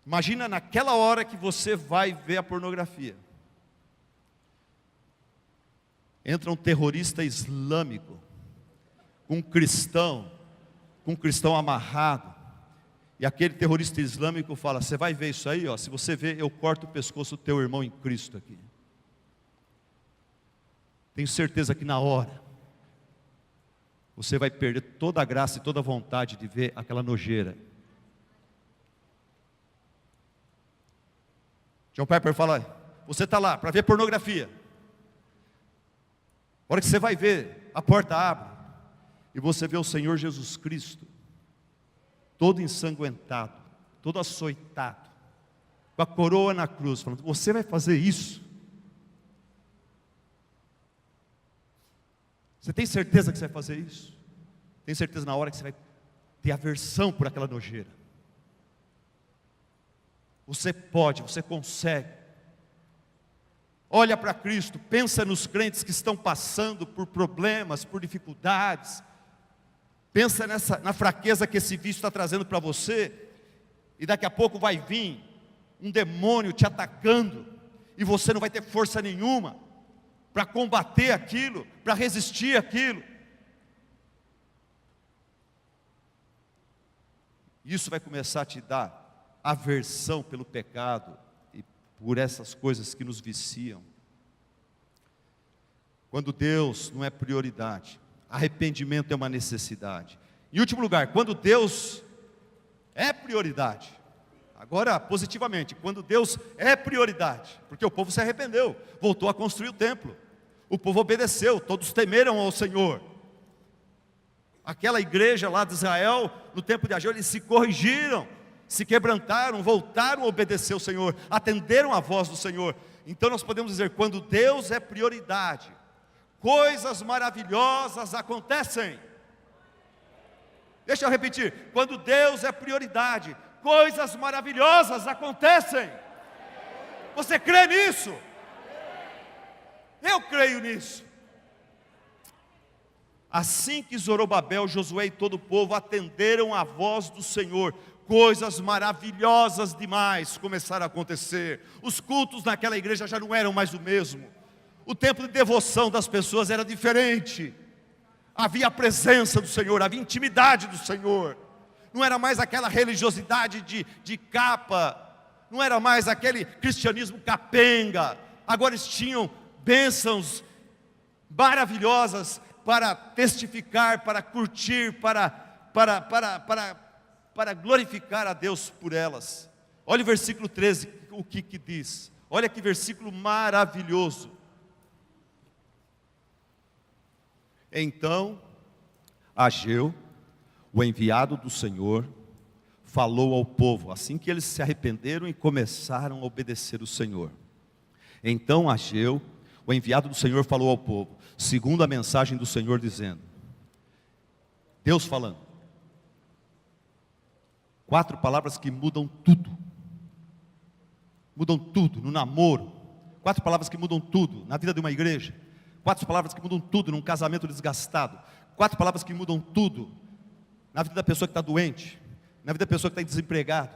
Imagina naquela hora que você vai ver a pornografia. Entra um terrorista islâmico, um cristão amarrado, e aquele terrorista islâmico fala, você vai ver isso aí, ó, se você ver, eu corto o pescoço do teu irmão em Cristo aqui. Tenho certeza que na hora, você vai perder toda a graça e toda a vontade de ver aquela nojeira. John Piper fala, você está lá para ver pornografia. A hora que você vai ver, a porta abre, e você vê o Senhor Jesus Cristo, todo ensanguentado, todo açoitado, com a coroa na cruz, falando, você vai fazer isso? Você tem certeza que você vai fazer isso? Tem certeza na hora que você vai ter aversão por aquela nojeira? Você pode, você consegue. Olha para Cristo, pensa nos crentes que estão passando por problemas, por dificuldades. Pensa na fraqueza que esse vício está trazendo para você. e daqui a pouco vai vir um demônio te atacando, e você não vai ter força nenhuma para combater aquilo, para resistir aquilo. Isso vai começar a te dar aversão pelo pecado e por essas coisas que nos viciam. Quando Deus não é prioridade, arrependimento é uma necessidade. Em último lugar, quando Deus é prioridade. Agora, positivamente, quando Deus é prioridade, porque o povo se arrependeu, voltou a construir o templo, o povo obedeceu, todos temeram ao Senhor. Aquela igreja lá de Israel, no tempo de Ageu, eles se corrigiram, se quebrantaram, voltaram a obedecer ao Senhor, atenderam a voz do Senhor. Então nós podemos dizer, quando Deus é prioridade, coisas maravilhosas acontecem. Deixa eu repetir, quando Deus é prioridade, coisas maravilhosas acontecem. Você crê nisso? Eu creio nisso. Assim que Zorobabel, Josué e todo o povo atenderam a voz do Senhor, coisas maravilhosas demais começaram a acontecer. Os cultos naquela igreja já não eram mais o mesmo. O tempo de devoção das pessoas era diferente. Havia a presença do Senhor, havia intimidade do Senhor. Não era mais aquela religiosidade de capa, não era mais aquele cristianismo capenga. Agora eles tinham bênçãos maravilhosas para testificar, para curtir, para glorificar a Deus por elas. Olha o versículo 13, o que diz. Olha que versículo maravilhoso. Então, Ageu, o enviado do Senhor, falou ao povo, assim que eles se arrependeram e começaram a obedecer o Senhor. Então Ageu, o enviado do Senhor, falou ao povo, segundo a mensagem do Senhor, dizendo, Deus falando, 4 palavras que mudam tudo no namoro, 4 palavras que mudam tudo na vida de uma igreja, 4 palavras que mudam tudo num casamento desgastado, 4 palavras que mudam tudo na vida da pessoa que está doente, na vida da pessoa que está desempregado,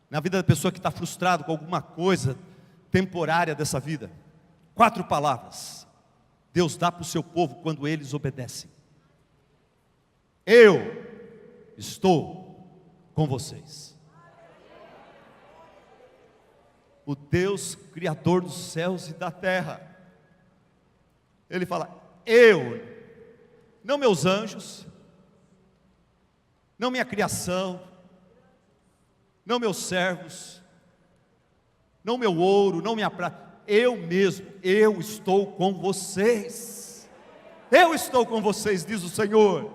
na vida da pessoa que está frustrado com alguma coisa temporária dessa vida. 4 palavras Deus dá para o seu povo quando eles obedecem. Eu estou com vocês. O Deus Criador dos céus e da terra, Ele fala, eu, não meus anjos, não minha criação, não meus servos, não meu ouro, não minha prata, eu mesmo, eu estou com vocês. Eu estou com vocês, diz o Senhor.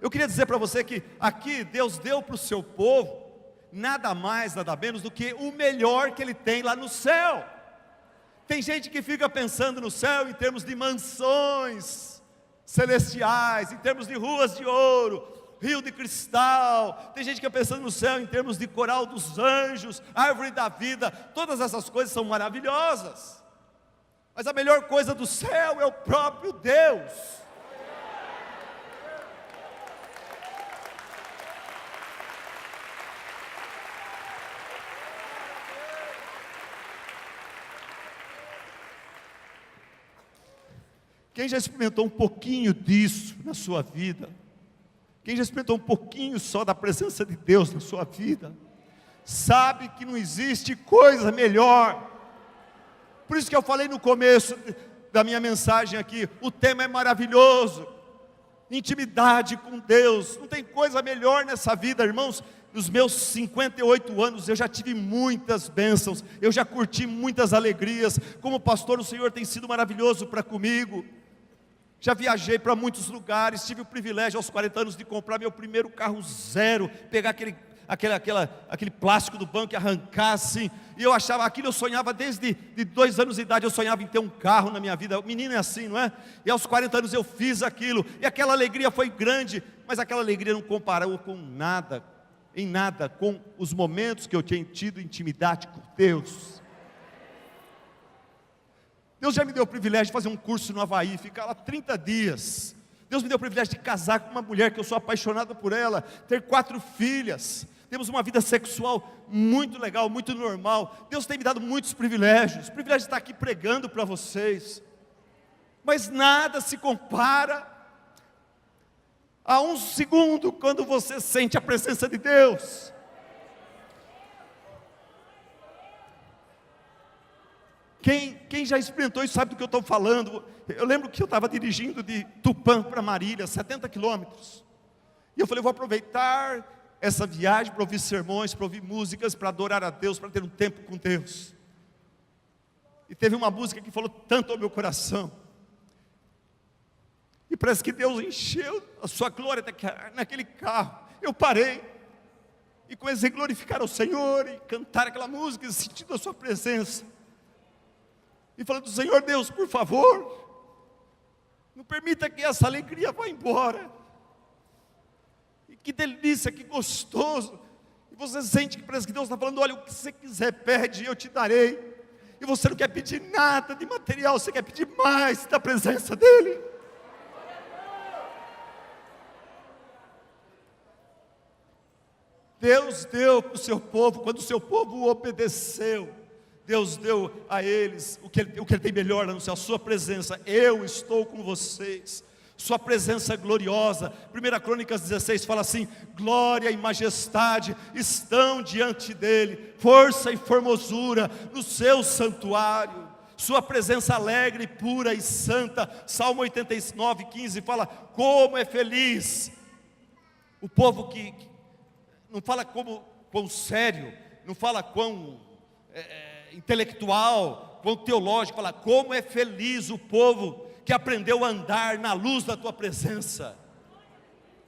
Eu queria dizer para você que aqui Deus deu para o seu povo nada mais, nada menos do que o melhor que Ele tem lá no céu. Tem gente que fica pensando no céu em termos de mansões celestiais, em termos de ruas de ouro, rio de cristal. Tem gente que fica pensando no céu em termos de coral dos anjos, árvore da vida. Todas essas coisas são maravilhosas, mas a melhor coisa do céu é o próprio Deus. Quem já experimentou um pouquinho disso na sua vida, quem já experimentou um pouquinho só da presença de Deus na sua vida, sabe que não existe coisa melhor. Por isso que eu falei no começo da minha mensagem aqui, o tema é maravilhoso, intimidade com Deus. Não tem coisa melhor nessa vida, irmãos. Nos meus 58 anos eu já tive muitas bênçãos, eu já curti muitas alegrias. Como pastor, o Senhor tem sido maravilhoso para comigo. Já viajei para muitos lugares, tive o privilégio aos 40 anos de comprar meu primeiro carro zero, pegar aquele plástico do banco e arrancar assim, e eu achava aquilo, eu sonhava desde 2 anos de idade, eu sonhava em ter um carro na minha vida. O menino é assim, não é? E aos 40 anos eu fiz aquilo, e aquela alegria foi grande, mas aquela alegria não comparou com nada, em nada, com os momentos que eu tinha tido intimidade com Deus. Deus já me deu o privilégio de fazer um curso no Havaí, ficar lá 30 dias. Deus me deu o privilégio de casar com uma mulher que eu sou apaixonado por ela, ter 4 filhas. temos uma vida sexual muito legal, muito normal. Deus tem me dado muitos privilégios. O privilégio de estar aqui pregando para vocês. Mas nada se compara a um segundo quando você sente a presença de Deus. Quem já experimentou isso sabe do que eu estou falando. Eu lembro que eu estava dirigindo de Tupã para Marília, 70 quilômetros. E eu falei, vou aproveitar essa viagem para ouvir sermões, para ouvir músicas, para adorar a Deus, para ter um tempo com Deus. E teve uma música que falou tanto ao meu coração. E parece que Deus encheu a sua glória naquele carro. Eu parei e comecei a glorificar ao Senhor e cantar aquela música, sentindo a sua presença. E falando, Senhor Deus, por favor, não permita que essa alegria vá embora. E que delícia, que gostoso. E você sente que parece que Deus está falando, olha, o que você quiser pede, eu te darei. E você não quer pedir nada de material, você quer pedir mais da presença dEle. Deus deu para o seu povo, quando o seu povo obedeceu, Deus deu a eles o que ele tem melhor no céu, a sua presença. Eu estou com vocês, sua presença gloriosa. 1 Crônicas 16 fala assim, glória e majestade estão diante dele, força e formosura no seu santuário, sua presença alegre, pura e santa. Salmo 89, 15 fala, como é feliz o povo que não fala quão sério, não fala quão intelectual, quão teológico, fala como é feliz o povo que aprendeu a andar na luz da tua presença.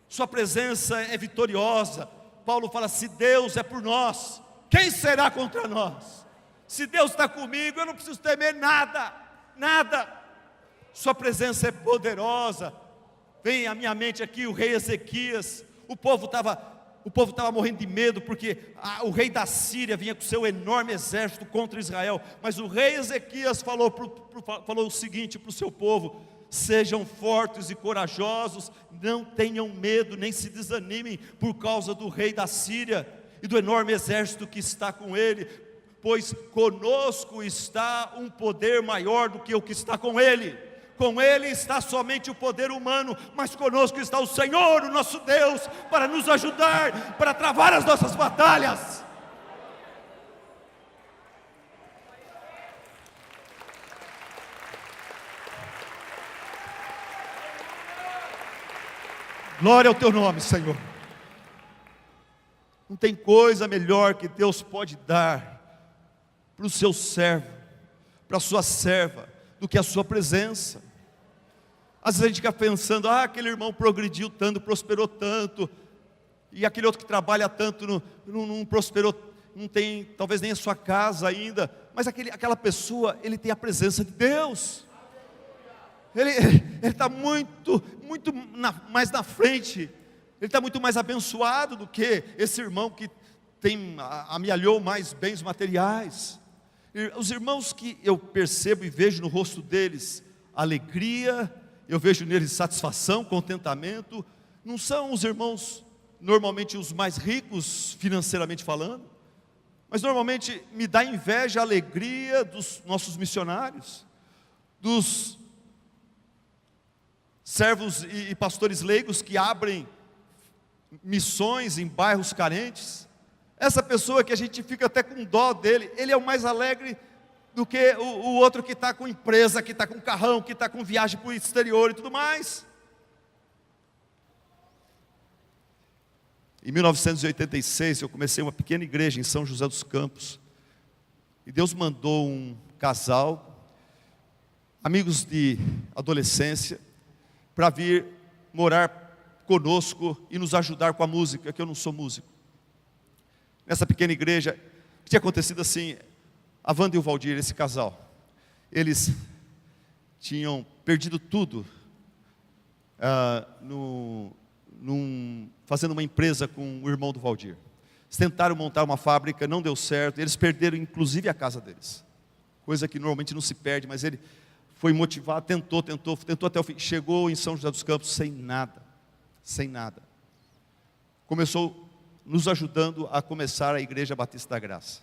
Sua presença é vitoriosa. Paulo fala, se Deus é por nós, quem será contra nós? Se Deus está comigo, eu não preciso temer nada, nada. Sua presença é poderosa. Vem à minha mente aqui o rei Ezequias. O povo estava morrendo de medo, porque o rei da Síria vinha com seu enorme exército contra Israel. Mas o rei Ezequias falou o seguinte para o seu povo, sejam fortes e corajosos, não tenham medo, nem se desanimem por causa do rei da Síria e do enorme exército que está com ele, pois conosco está um poder maior do que o que está com ele. Com ele está somente o poder humano, mas conosco está o Senhor, o nosso Deus, para nos ajudar, para travar as nossas batalhas. Glória ao teu nome, Senhor. Não tem coisa melhor que Deus pode dar para o seu servo, para a sua serva, do que a sua presença. Às vezes a gente fica pensando, aquele irmão progrediu tanto, prosperou tanto, e aquele outro que trabalha tanto não prosperou, não tem talvez nem a sua casa ainda, mas aquela pessoa, ele tem a presença de Deus. Ele está muito mais na frente, ele está muito mais abençoado do que esse irmão que amealhou mais bens materiais. Os irmãos que eu percebo e vejo no rosto deles alegria, eu vejo neles satisfação, contentamento, não são os irmãos normalmente os mais ricos financeiramente falando, mas normalmente me dá inveja a alegria dos nossos missionários, dos servos e pastores leigos que abrem missões em bairros carentes. Essa pessoa que a gente fica até com dó dele, ele é o mais alegre do que o outro que está com empresa, que está com carrão, que está com viagem para o exterior e tudo mais. Em 1986 eu comecei uma pequena igreja em São José dos Campos, e Deus mandou um casal, amigos de adolescência, para vir morar conosco e nos ajudar com a música, que eu não sou músico. Nessa pequena igreja, tinha acontecido assim, a Wanda e o Valdir, esse casal, eles tinham perdido tudo, fazendo uma empresa com o irmão do Valdir. Eles tentaram montar uma fábrica, não deu certo, eles perderam inclusive a casa deles, coisa que normalmente não se perde, mas ele foi motivado, tentou até o fim, chegou em São José dos Campos sem nada, começou nos ajudando a começar a Igreja Batista da Graça.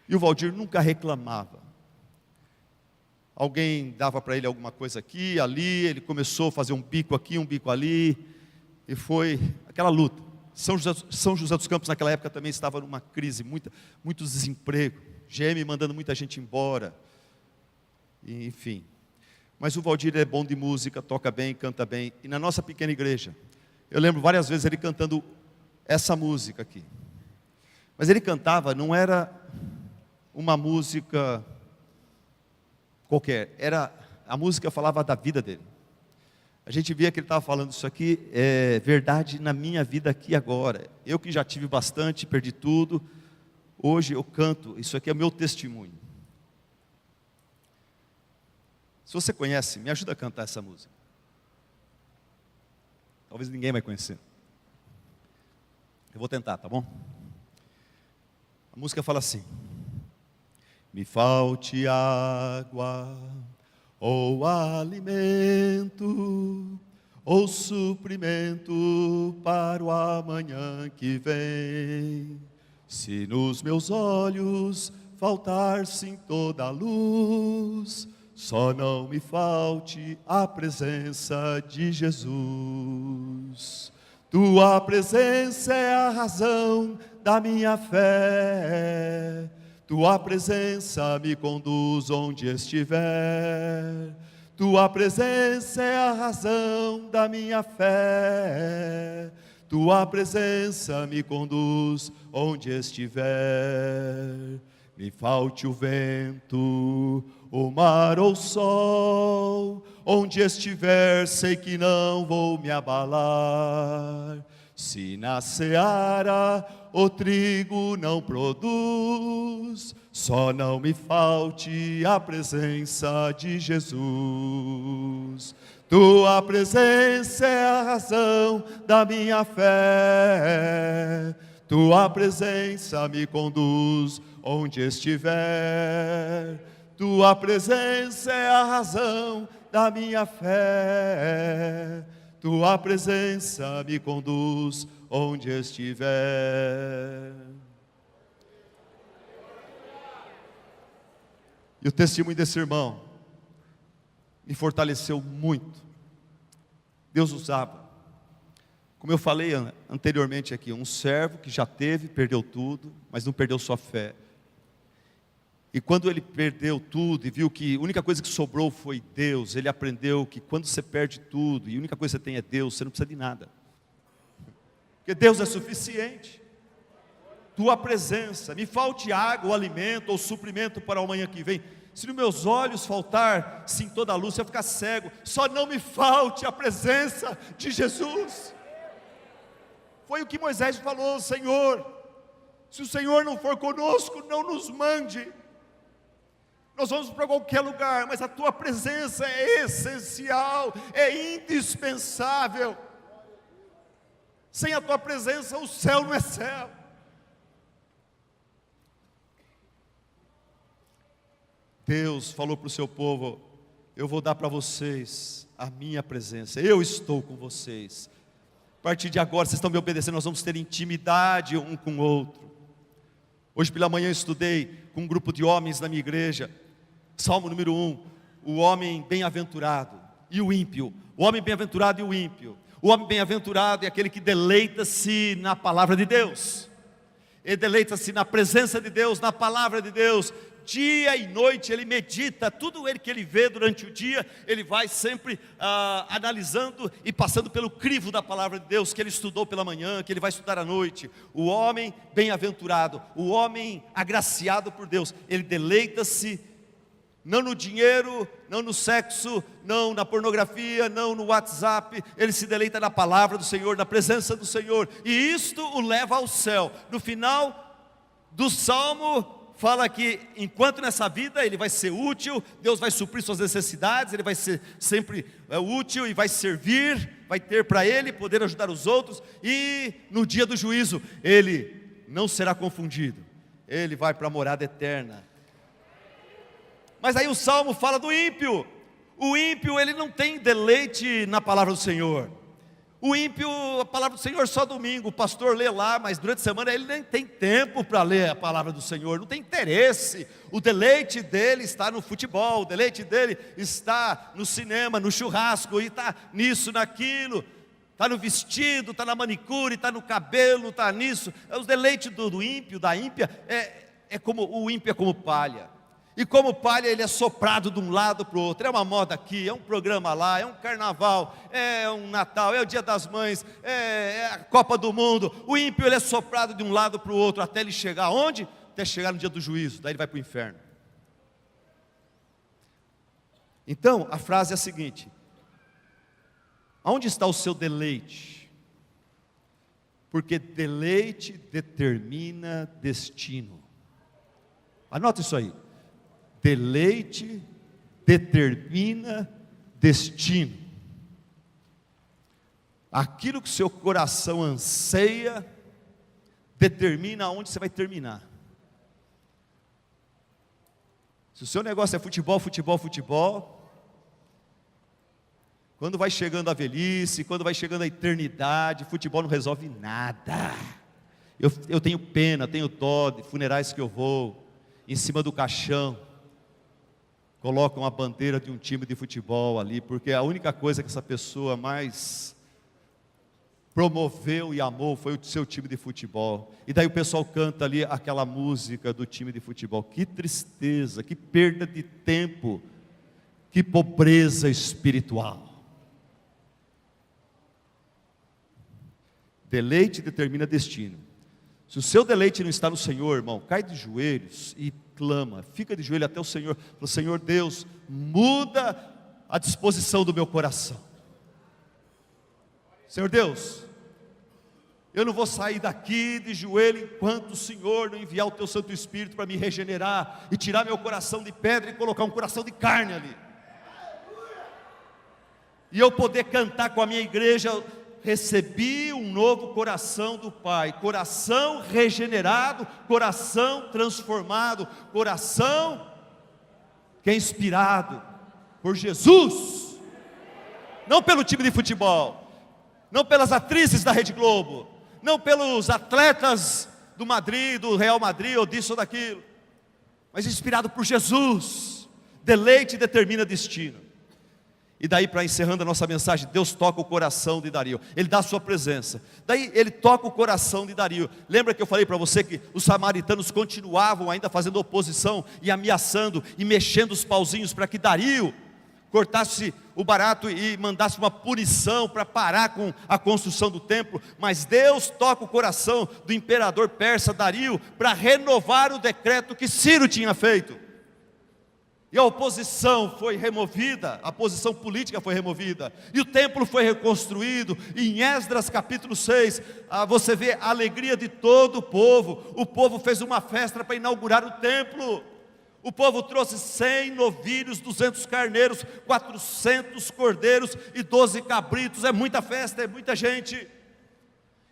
E o Valdir nunca reclamava. Alguém dava para ele alguma coisa aqui, ali, ele começou a fazer um bico aqui, um bico ali, e foi aquela luta. São José dos Campos naquela época também estava numa crise, muito desemprego, GM mandando muita gente embora, enfim. Mas o Valdir é bom de música, toca bem, canta bem, e na nossa pequena igreja, eu lembro várias vezes ele cantando essa música aqui. Mas ele cantava, não era uma música qualquer, a música falava da vida dele. A gente via que ele estava falando, isso aqui é verdade na minha vida aqui agora. Eu que já tive bastante, perdi tudo, hoje eu canto, isso aqui é o meu testemunho. Se você conhece, me ajuda a cantar essa música. Talvez ninguém vai conhecer. Eu vou tentar, tá bom? A música fala assim: me falte água, ou alimento, ou suprimento para o amanhã que vem. Se nos meus olhos faltar sim toda a luz, só não me falte a presença de Jesus. Tua presença é a razão da minha fé. Tua presença me conduz onde estiver. Tua presença é a razão da minha fé. Tua presença me conduz onde estiver. Me falte o vento, o mar ou o sol, onde estiver sei que não vou me abalar. Se na seara o trigo não produz, só não me falte a presença de Jesus. Tua presença é a razão da minha fé. Tua presença me conduz onde estiver. Tua presença é a razão da minha fé. Tua presença me conduz onde estiver. E o testemunho desse irmão me fortaleceu muito. Deus usava, como eu falei anteriormente aqui, um servo que já teve, perdeu tudo, mas não perdeu sua fé. E quando ele perdeu tudo e viu que a única coisa que sobrou foi Deus, ele aprendeu que quando você perde tudo e a única coisa que você tem é Deus, você não precisa de nada. Porque Deus é suficiente. Tua presença, me falte água, ou alimento, ou suprimento para o amanhã que vem. Se nos meus olhos faltar, sim, toda a luz, se eu ficar cego, só não me falte a presença de Jesus. Foi o que Moisés falou: Senhor, se o Senhor não for conosco, não nos mande. Nós vamos para qualquer lugar, mas a tua presença é essencial, é indispensável. Sem a tua presença o céu não é céu. Deus falou para o seu povo: eu vou dar para vocês a minha presença, eu estou com vocês. A partir de agora, vocês estão me obedecendo, nós vamos ter intimidade um com o outro. Hoje pela manhã eu estudei com um grupo de homens na minha igreja, Salmo número 1, o homem bem-aventurado e o ímpio. O homem bem-aventurado e o ímpio. O homem bem-aventurado é aquele que deleita-se na palavra de Deus. Ele deleita-se na presença de Deus, na palavra de Deus. Dia e noite ele medita, tudo que ele vê durante o dia, ele vai sempre analisando e passando pelo crivo da palavra de Deus, que ele estudou pela manhã, que ele vai estudar à noite. O homem bem-aventurado, o homem agraciado por Deus, ele deleita-se não no dinheiro, não no sexo, não na pornografia, não no WhatsApp. Ele se deleita na palavra do Senhor, na presença do Senhor, e isto o leva ao céu. No final do Salmo fala que enquanto nessa vida ele vai ser útil, Deus vai suprir suas necessidades, ele vai ser sempre útil e vai servir, vai ter para ele poder ajudar os outros, e no dia do juízo ele não será confundido, ele vai para a morada eterna. Mas aí o Salmo fala do ímpio. O ímpio, ele não tem deleite na palavra do Senhor. O ímpio, a palavra do Senhor só domingo, o pastor lê lá, mas durante a semana ele nem tem tempo para ler a palavra do Senhor, não tem interesse. O deleite dele está no futebol, o deleite dele está no cinema, no churrasco, e está nisso, naquilo, está no vestido, está na manicure, está no cabelo, está nisso. Os deleites do ímpio, da ímpia, o ímpio é como palha. E como palha ele é soprado de um lado para o outro. É uma moda aqui, é um programa lá, é um carnaval, é um Natal, é o Dia das Mães, é a Copa do Mundo. O ímpio ele é soprado de um lado para o outro até ele chegar onde? Até chegar no dia do juízo, daí ele vai para o inferno. Então a frase é a seguinte: aonde está o seu deleite? Porque deleite determina destino. Anota isso aí. Deleite determina destino. Aquilo que o seu coração anseia determina onde você vai terminar. Se o seu negócio é futebol, futebol, futebol, quando vai chegando a velhice, quando vai chegando a eternidade, futebol não resolve nada. Eu tenho pena, tenho dó de funerais que eu vou, em cima do caixão colocam a bandeira de um time de futebol ali, porque a única coisa que essa pessoa mais promoveu e amou foi o seu time de futebol. E daí o pessoal canta ali aquela música do time de futebol. Que tristeza, que perda de tempo, que pobreza espiritual. Deleite determina destino. Se o seu deleite não está no Senhor, irmão, cai de joelhos e clama, fica de joelho até o Senhor. Fala: Senhor Deus, muda a disposição do meu coração. Senhor Deus, eu não vou sair daqui de joelho enquanto o Senhor não enviar o teu Santo Espírito para me regenerar e tirar meu coração de pedra e colocar um coração de carne ali. E eu poder cantar com a minha igreja: recebi um novo coração do Pai, coração regenerado, coração transformado, coração que é inspirado por Jesus, não pelo time de futebol, não pelas atrizes da Rede Globo, não pelos atletas do Madrid, do Real Madrid, ou disso ou daquilo, mas inspirado por Jesus. Deleite determina destino. E daí, para encerrando a nossa mensagem, Deus toca o coração de Dario, Ele dá a sua presença. Daí Ele toca o coração de Dario. Lembra que eu falei para você que os samaritanos continuavam ainda fazendo oposição e ameaçando e mexendo os pauzinhos para que Dario cortasse o barato e mandasse uma punição para parar com a construção do templo. Mas Deus toca o coração do imperador persa Dario para renovar o decreto que Ciro tinha feito. E a oposição foi removida, a oposição política foi removida, e o templo foi reconstruído. E em Esdras capítulo 6, você vê a alegria de todo o povo fez uma festa para inaugurar o templo. O povo trouxe 100 novilhos, 200 carneiros, 400 cordeiros e 12 cabritos. É muita festa, é muita gente.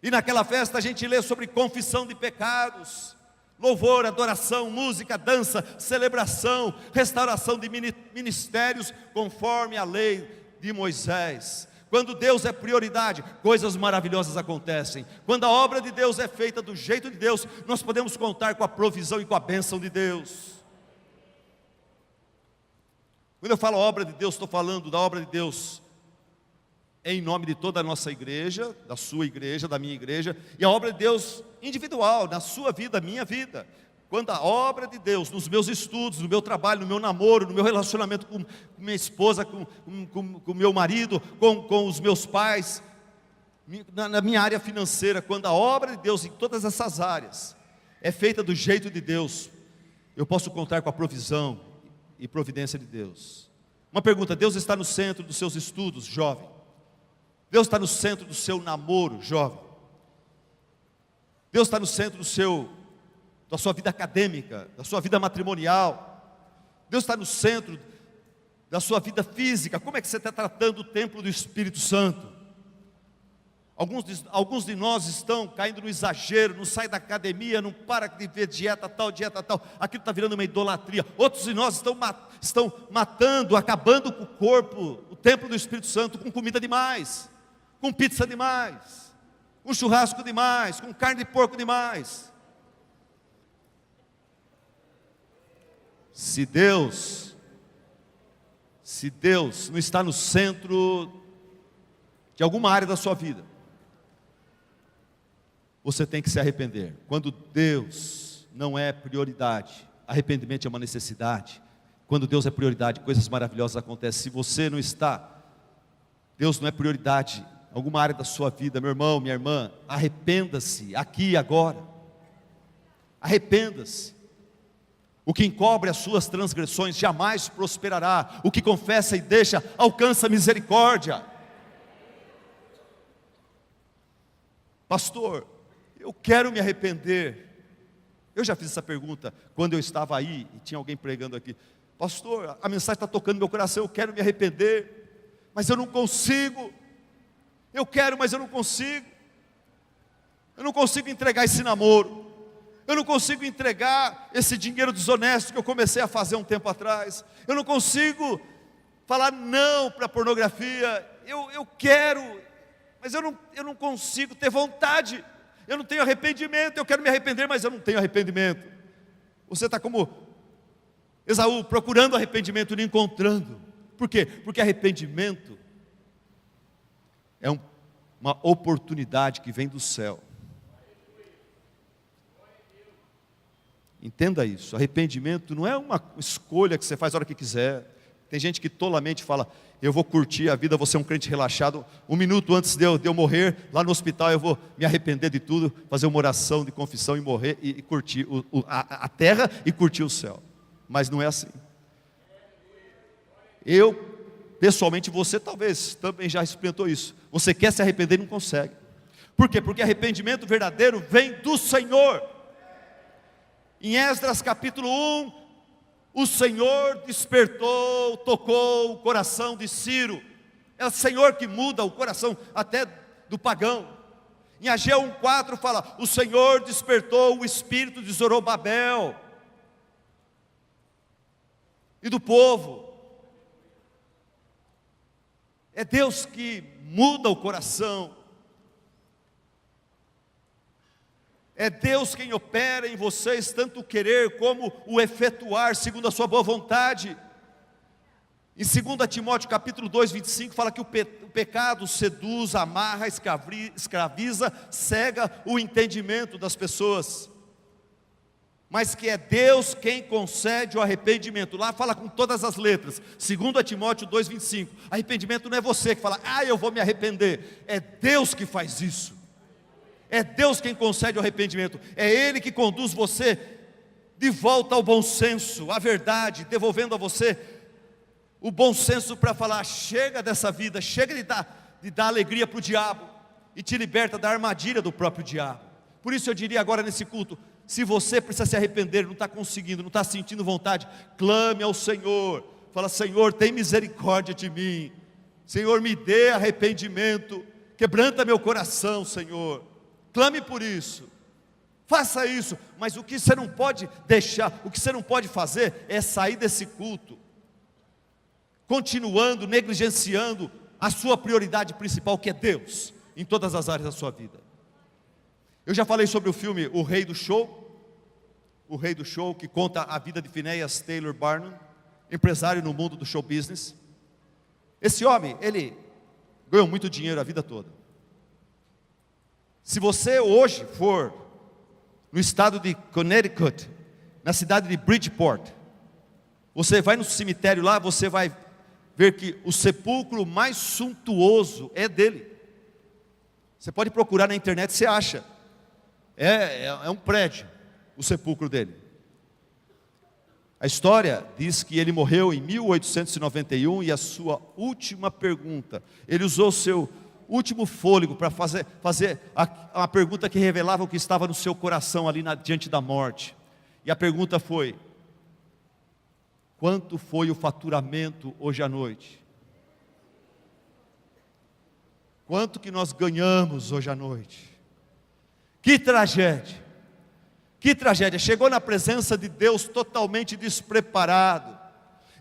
E naquela festa a gente lê sobre confissão de pecados, louvor, adoração, música, dança, celebração, restauração de ministérios conforme a lei de Moisés. Quando Deus é prioridade, coisas maravilhosas acontecem. Quando a obra de Deus é feita do jeito de Deus, nós podemos contar com a provisão e com a bênção de Deus. Quando eu falo obra de Deus, estou falando da obra de Deus em nome de toda a nossa igreja, da sua igreja, da minha igreja, e a obra de Deus individual, na sua vida, minha vida. Quando a obra de Deus, nos meus estudos, no meu trabalho, no meu namoro, no meu relacionamento com minha esposa, com meu marido, com os meus pais, na minha área financeira, quando a obra de Deus em todas essas áreas é feita do jeito de Deus, eu posso contar com a provisão e providência de Deus. Uma pergunta: Deus está no centro dos seus estudos, jovem? Deus está no centro do seu namoro, jovem? Deus está no centro da sua vida acadêmica, da sua vida matrimonial? Deus está no centro da sua vida física? Como é que você está tratando o templo do Espírito Santo? Alguns de nós estão caindo no exagero, não sai da academia, não para de ver dieta tal, aquilo está virando uma idolatria. Outros de nós estão matando, acabando com o corpo, o templo do Espírito Santo, com comida demais, com pizza demais, com churrasco demais, com carne de porco demais. Se Deus não está no centro de alguma área da sua vida, você tem que se arrepender. Quando Deus não é prioridade, arrependimento é uma necessidade. Quando Deus é prioridade, coisas maravilhosas acontecem. Se você não está, Deus não é prioridade em alguma área da sua vida, meu irmão, minha irmã, arrependa-se, aqui e agora. Arrependa-se. O que encobre as suas transgressões jamais prosperará. O que confessa e deixa, alcança misericórdia. Pastor, eu quero me arrepender. Eu já fiz essa pergunta quando eu estava aí e tinha alguém pregando aqui. Pastor, a mensagem está tocando no meu coração, eu quero me arrepender, mas eu não consigo. Eu quero, mas eu não consigo. Eu não consigo entregar esse namoro. Eu não consigo entregar esse dinheiro desonesto que eu comecei a fazer um tempo atrás. Eu não consigo falar não para a pornografia. Eu quero, mas eu não consigo ter vontade. Eu não tenho arrependimento. Eu quero me arrepender, mas eu não tenho arrependimento. Você está como Esaú, procurando arrependimento e não encontrando. Por quê? Porque arrependimento é uma oportunidade que vem do céu. Entenda isso, arrependimento não é uma escolha que você faz a hora que quiser. Tem gente que tolamente fala, eu vou curtir a vida, vou ser um crente relaxado, 1 minuto antes de eu morrer, lá no hospital eu vou me arrepender de tudo, fazer uma oração de confissão e morrer, e curtir a terra e curtir o céu. Mas não é assim. Eu, pessoalmente, você talvez também já experimentou isso. Você quer se arrepender e não consegue. Por quê? Porque arrependimento verdadeiro vem do Senhor. Em Esdras capítulo 1, o Senhor despertou, tocou o coração de Ciro. É o Senhor que muda o coração até do pagão. Em Ageu 1,4 fala, o Senhor despertou o espírito de Zorobabel e do povo. É Deus que muda o coração. É Deus quem opera em vocês, tanto o querer como o efetuar, segundo a sua boa vontade. Em 2 Timóteo capítulo 2, 25, fala que o pecado seduz, amarra, escraviza, cega o entendimento das pessoas. Mas que é Deus quem concede o arrependimento. Lá fala com todas as letras, 2 Timóteo 2, 25. Arrependimento não é você que fala, eu vou me arrepender. É Deus que faz isso. É Deus quem concede o arrependimento. É Ele que conduz você de volta ao bom senso, à verdade, devolvendo a você o bom senso para falar, chega dessa vida, chega de dar alegria para o diabo, e te liberta da armadilha do próprio diabo. Por isso eu diria agora nesse culto, se você precisa se arrepender, não está conseguindo, não está sentindo vontade, clame ao Senhor, fala, Senhor, tem misericórdia de mim, Senhor, me dê arrependimento, quebranta meu coração, Senhor. Clame por isso, faça isso, mas o que você não pode deixar, o que você não pode fazer é sair desse culto, continuando, negligenciando a sua prioridade principal, que é Deus, em todas as áreas da sua vida. Eu já falei sobre o filme O Rei do Show, que conta a vida de Phineas Taylor Barnum, empresário no mundo do show business. Esse homem, ele ganhou muito dinheiro a vida toda. Se você hoje for no estado de Connecticut, na cidade de Bridgeport, você vai no cemitério lá, você vai ver que o sepulcro mais suntuoso é dele. Você pode procurar na internet, você acha. É um prédio, o sepulcro dele. A história diz que ele morreu em 1891 e a sua última pergunta, ele usou o seu último fôlego para fazer uma pergunta que revelava o que estava no seu coração ali diante da morte. E a pergunta foi, quanto foi o faturamento hoje à noite? Quanto que nós ganhamos hoje à noite? Que tragédia, que tragédia, chegou na presença de Deus totalmente despreparado.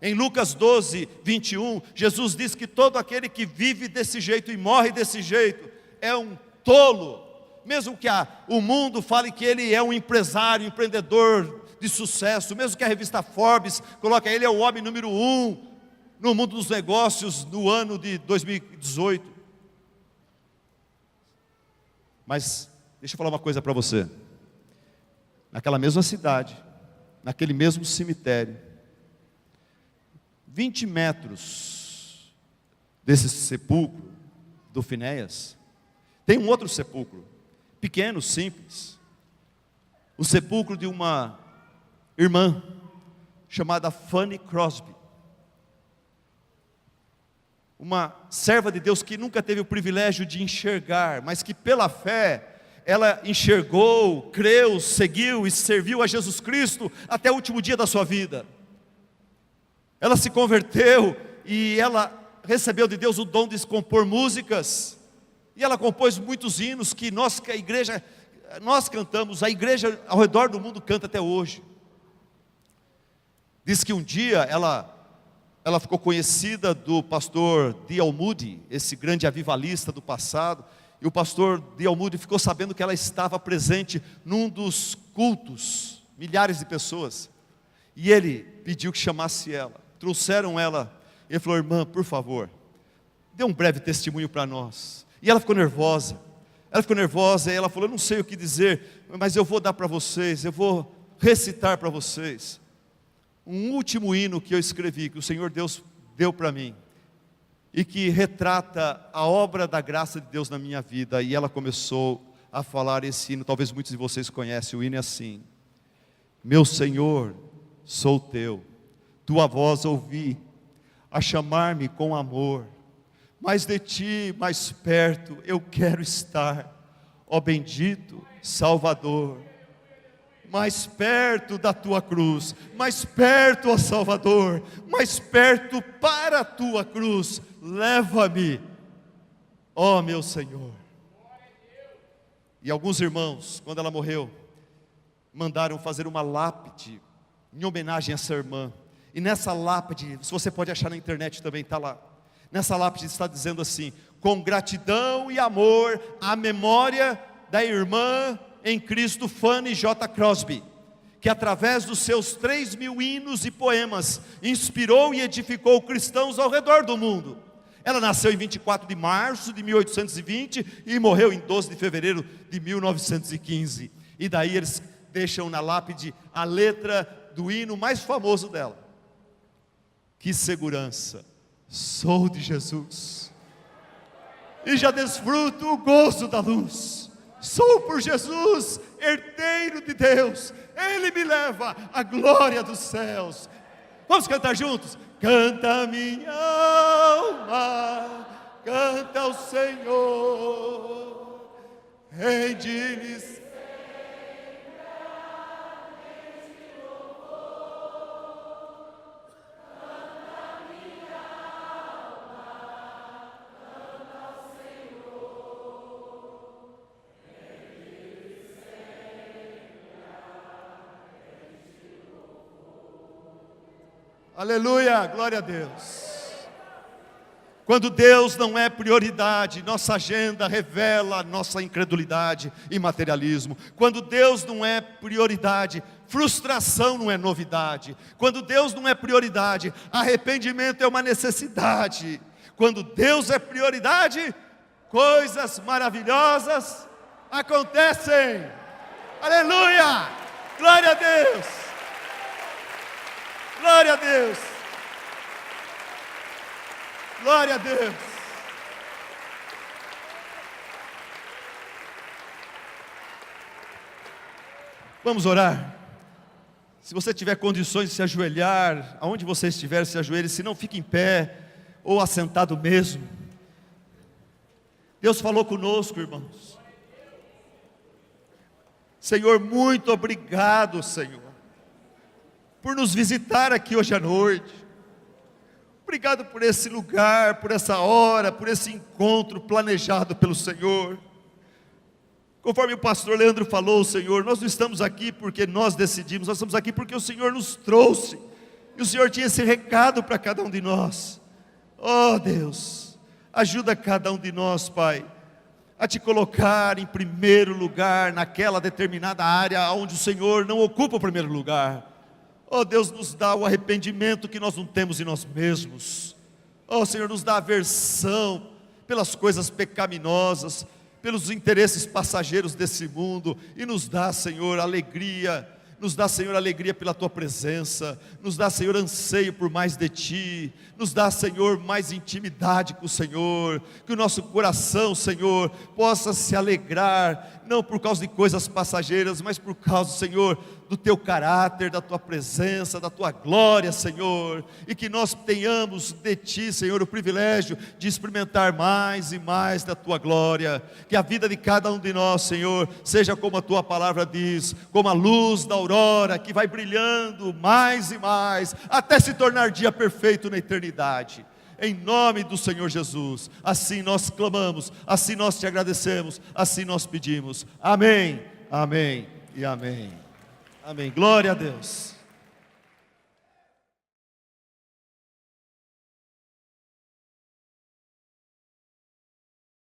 Em Lucas 12, 21, Jesus diz que todo aquele que vive desse jeito e morre desse jeito é um tolo. Mesmo que o mundo fale que ele é um empresário, empreendedor de sucesso, mesmo que a revista Forbes coloque ele é o homem número 1 no mundo dos negócios no ano de 2018. Mas deixa eu falar uma coisa para você. Naquela mesma cidade, naquele mesmo cemitério, 20 metros desse sepulcro do Finéias, tem um outro sepulcro, pequeno, simples, o sepulcro de uma irmã chamada Fanny Crosby, uma serva de Deus que nunca teve o privilégio de enxergar, mas que pela fé ela enxergou, creu, seguiu e serviu a Jesus Cristo até o último dia da sua vida. Ela se converteu e ela recebeu de Deus o dom de compor músicas, e ela compôs muitos hinos que nós cantamos, a igreja ao redor do mundo canta até hoje. Diz que um dia ela ficou conhecida do pastor D.L. Moody, esse grande avivalista do passado, e o pastor D.L. Moody ficou sabendo que ela estava presente num dos cultos, milhares de pessoas, e ele pediu que chamasse ela. Trouxeram ela, ele falou: irmã, por favor, dê um breve testemunho para nós. E ela ficou nervosa, e ela falou: eu não sei o que dizer, mas eu vou dar para vocês, eu vou recitar para vocês um último hino que eu escrevi, que o Senhor Deus deu para mim, e que retrata a obra da graça de Deus na minha vida. E ela começou a falar esse hino, talvez muitos de vocês conhecem, o hino é assim: meu Senhor, sou teu, tua voz ouvi, a chamar-me com amor, mais de ti, mais perto, eu quero estar, ó bendito Salvador. Mais perto da tua cruz, mais perto, ó Salvador, mais perto para a tua cruz, leva-me, ó meu Senhor. E alguns irmãos, quando ela morreu, mandaram fazer uma lápide em homenagem a essa irmã. E nessa lápide, se você pode achar na internet também, está lá. Nessa lápide está dizendo assim: com gratidão e amor à memória da irmã em Cristo Fanny J. Crosby, que através dos seus 3.000 hinos e poemas inspirou e edificou cristãos ao redor do mundo. Ela nasceu em 24 de março de 1820 e morreu em 12 de fevereiro de 1915. E daí eles deixam na lápide a letra do hino mais famoso dela: que segurança, sou de Jesus e já desfruto o gozo da luz. Sou por Jesus, herdeiro de Deus, Ele me leva à glória dos céus. Vamos cantar juntos? Canta minha alma, canta ao Senhor, rende-lhe. Aleluia, glória a Deus. Quando Deus não é prioridade, nossa agenda revela nossa incredulidade e materialismo. Quando Deus não é prioridade, frustração não é novidade. Quando Deus não é prioridade, arrependimento é uma necessidade. Quando Deus é prioridade, coisas maravilhosas acontecem. Aleluia, glória a Deus. Glória a Deus, glória a Deus. Vamos orar. Se você tiver condições de se ajoelhar, aonde você estiver, se ajoelhe. Se não, fique em pé ou assentado mesmo. Deus falou conosco, irmãos. Senhor, muito obrigado, Senhor, por nos visitar aqui hoje à noite. Obrigado por esse lugar, por essa hora, por esse encontro planejado pelo Senhor. Conforme o pastor Leandro falou, Senhor, nós não estamos aqui porque nós decidimos, nós estamos aqui porque o Senhor nos trouxe. E o Senhor tinha esse recado para cada um de nós. Oh Deus, ajuda cada um de nós, Pai, a te colocar em primeiro lugar naquela determinada área onde o Senhor não ocupa o primeiro lugar. Oh Deus, nos dá o arrependimento que nós não temos em nós mesmos. Oh Senhor, nos dá aversão pelas coisas pecaminosas, pelos interesses passageiros desse mundo, e nos dá, Senhor, alegria. Nos dá, Senhor, alegria pela Tua presença. Nos dá, Senhor, anseio por mais de Ti. Nos dá, Senhor, mais intimidade com o Senhor. Que o nosso coração, Senhor, possa se alegrar, não por causa de coisas passageiras, mas por causa, Senhor, do Teu caráter, da Tua presença, da Tua glória, Senhor. E que nós tenhamos de Ti, Senhor, o privilégio de experimentar mais e mais da Tua glória. Que a vida de cada um de nós, Senhor, seja como a Tua palavra diz, como a luz da aurora, que vai brilhando mais e mais, até se tornar dia perfeito na eternidade. Em nome do Senhor Jesus, assim nós clamamos, assim nós te agradecemos, assim nós pedimos. Amém, amém e amém. Amém, glória a Deus.